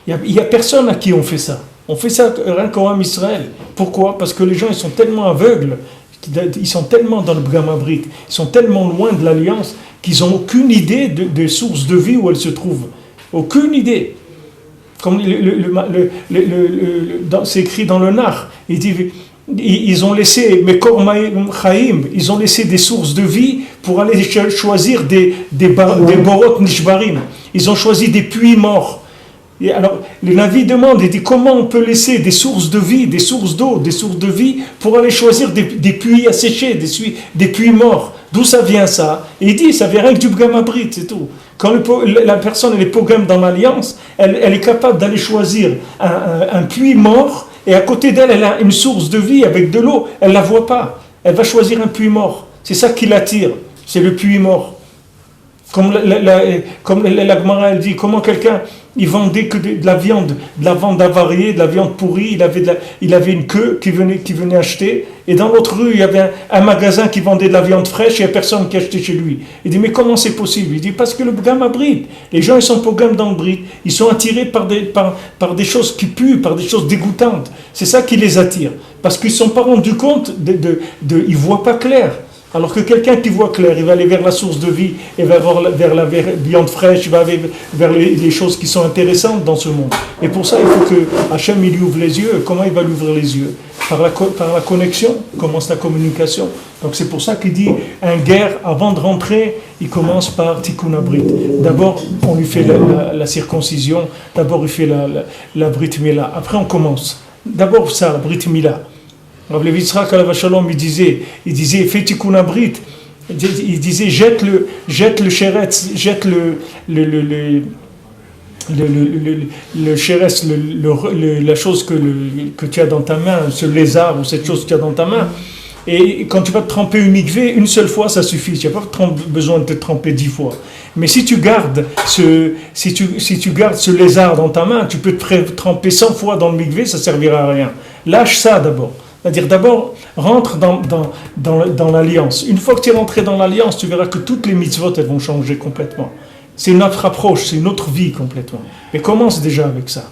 Il n'y a personne à qui on fait ça. On fait ça rien qu'au Ham Israël. Pourquoi? Parce que les gens ils sont tellement aveugles, ils sont tellement dans le Gamabrit, ils sont tellement loin de l'alliance qu'ils n'ont aucune idée des sources de vie où elles se trouvent. Aucune idée. Comme c'est écrit dans le Nar, il dit, ils ont laissé ils ont laissé des sources de vie pour aller choisir des borot nishbarim. Ils ont choisi des puits morts. Et alors, les navis demandent, il dit comment on peut laisser des sources de vie, des sources d'eau, des sources de vie pour aller choisir des puits asséchés, des puits morts. D'où ça vient ça? Et il dit, ça vient rien que du Gamabrit, c'est tout. Quand la personne elle est pogame dans l'alliance, elle est capable d'aller choisir un puits mort, et à côté d'elle, elle a une source de vie avec de l'eau, elle ne la voit pas. Elle va choisir un puits mort. C'est ça qui l'attire, c'est le puits mort. Comme la Gemara elle dit, comment quelqu'un il vendait que de la viande avariée, de la viande pourrie, il avait une queue qui venait acheter, et dans l'autre rue il y avait un magasin qui vendait de la viande fraîche, et il n'y a personne qui achetait chez lui. Il dit mais comment c'est possible? Il dit parce que le Gamabrit, les gens ils sont pas gamme dans le brit, ils sont attirés par des choses qui puent, par des choses dégoûtantes. C'est ça qui les attire, parce qu'ils ne se sont pas rendus compte ils ne voient pas clair. Alors que quelqu'un qui voit clair, il va aller vers la source de vie, et vers la viande fraîche, il va aller vers les choses qui sont intéressantes dans ce monde. Et pour ça, il faut que Hachem il lui ouvre les yeux. Comment il va lui ouvrir les yeux? Par la connexion, commence la communication. Donc c'est pour ça qu'il dit, un guerre, avant de rentrer, il commence par Tikkun Abrit. D'abord, on lui fait la circoncision, d'abord il fait la Brit Mila. Après on commence. D'abord ça, la Brit Mila. Rav Levi Yitzhak Alav Shalom, il disait, fais Tikkun Abrit. Il disait, jette le sheretz, jette le sheretz, la chose que tu as dans ta main, ce lézard ou cette chose que tu as dans ta main. Et quand tu vas te tremper une mikvé, une seule fois, ça suffit. Tu n'as pas besoin de te tremper 10 fois. Mais si tu gardes ce lézard dans ta main, tu peux te tremper 100 fois dans le mikvé, ça ne servira à rien. Lâche ça d'abord. C'est-à-dire d'abord, rentre dans l'alliance. Une fois que tu es rentré dans l'alliance, tu verras que toutes les mitzvot, elles vont changer complètement. C'est une autre approche, c'est une autre vie complètement. Mais commence déjà avec ça.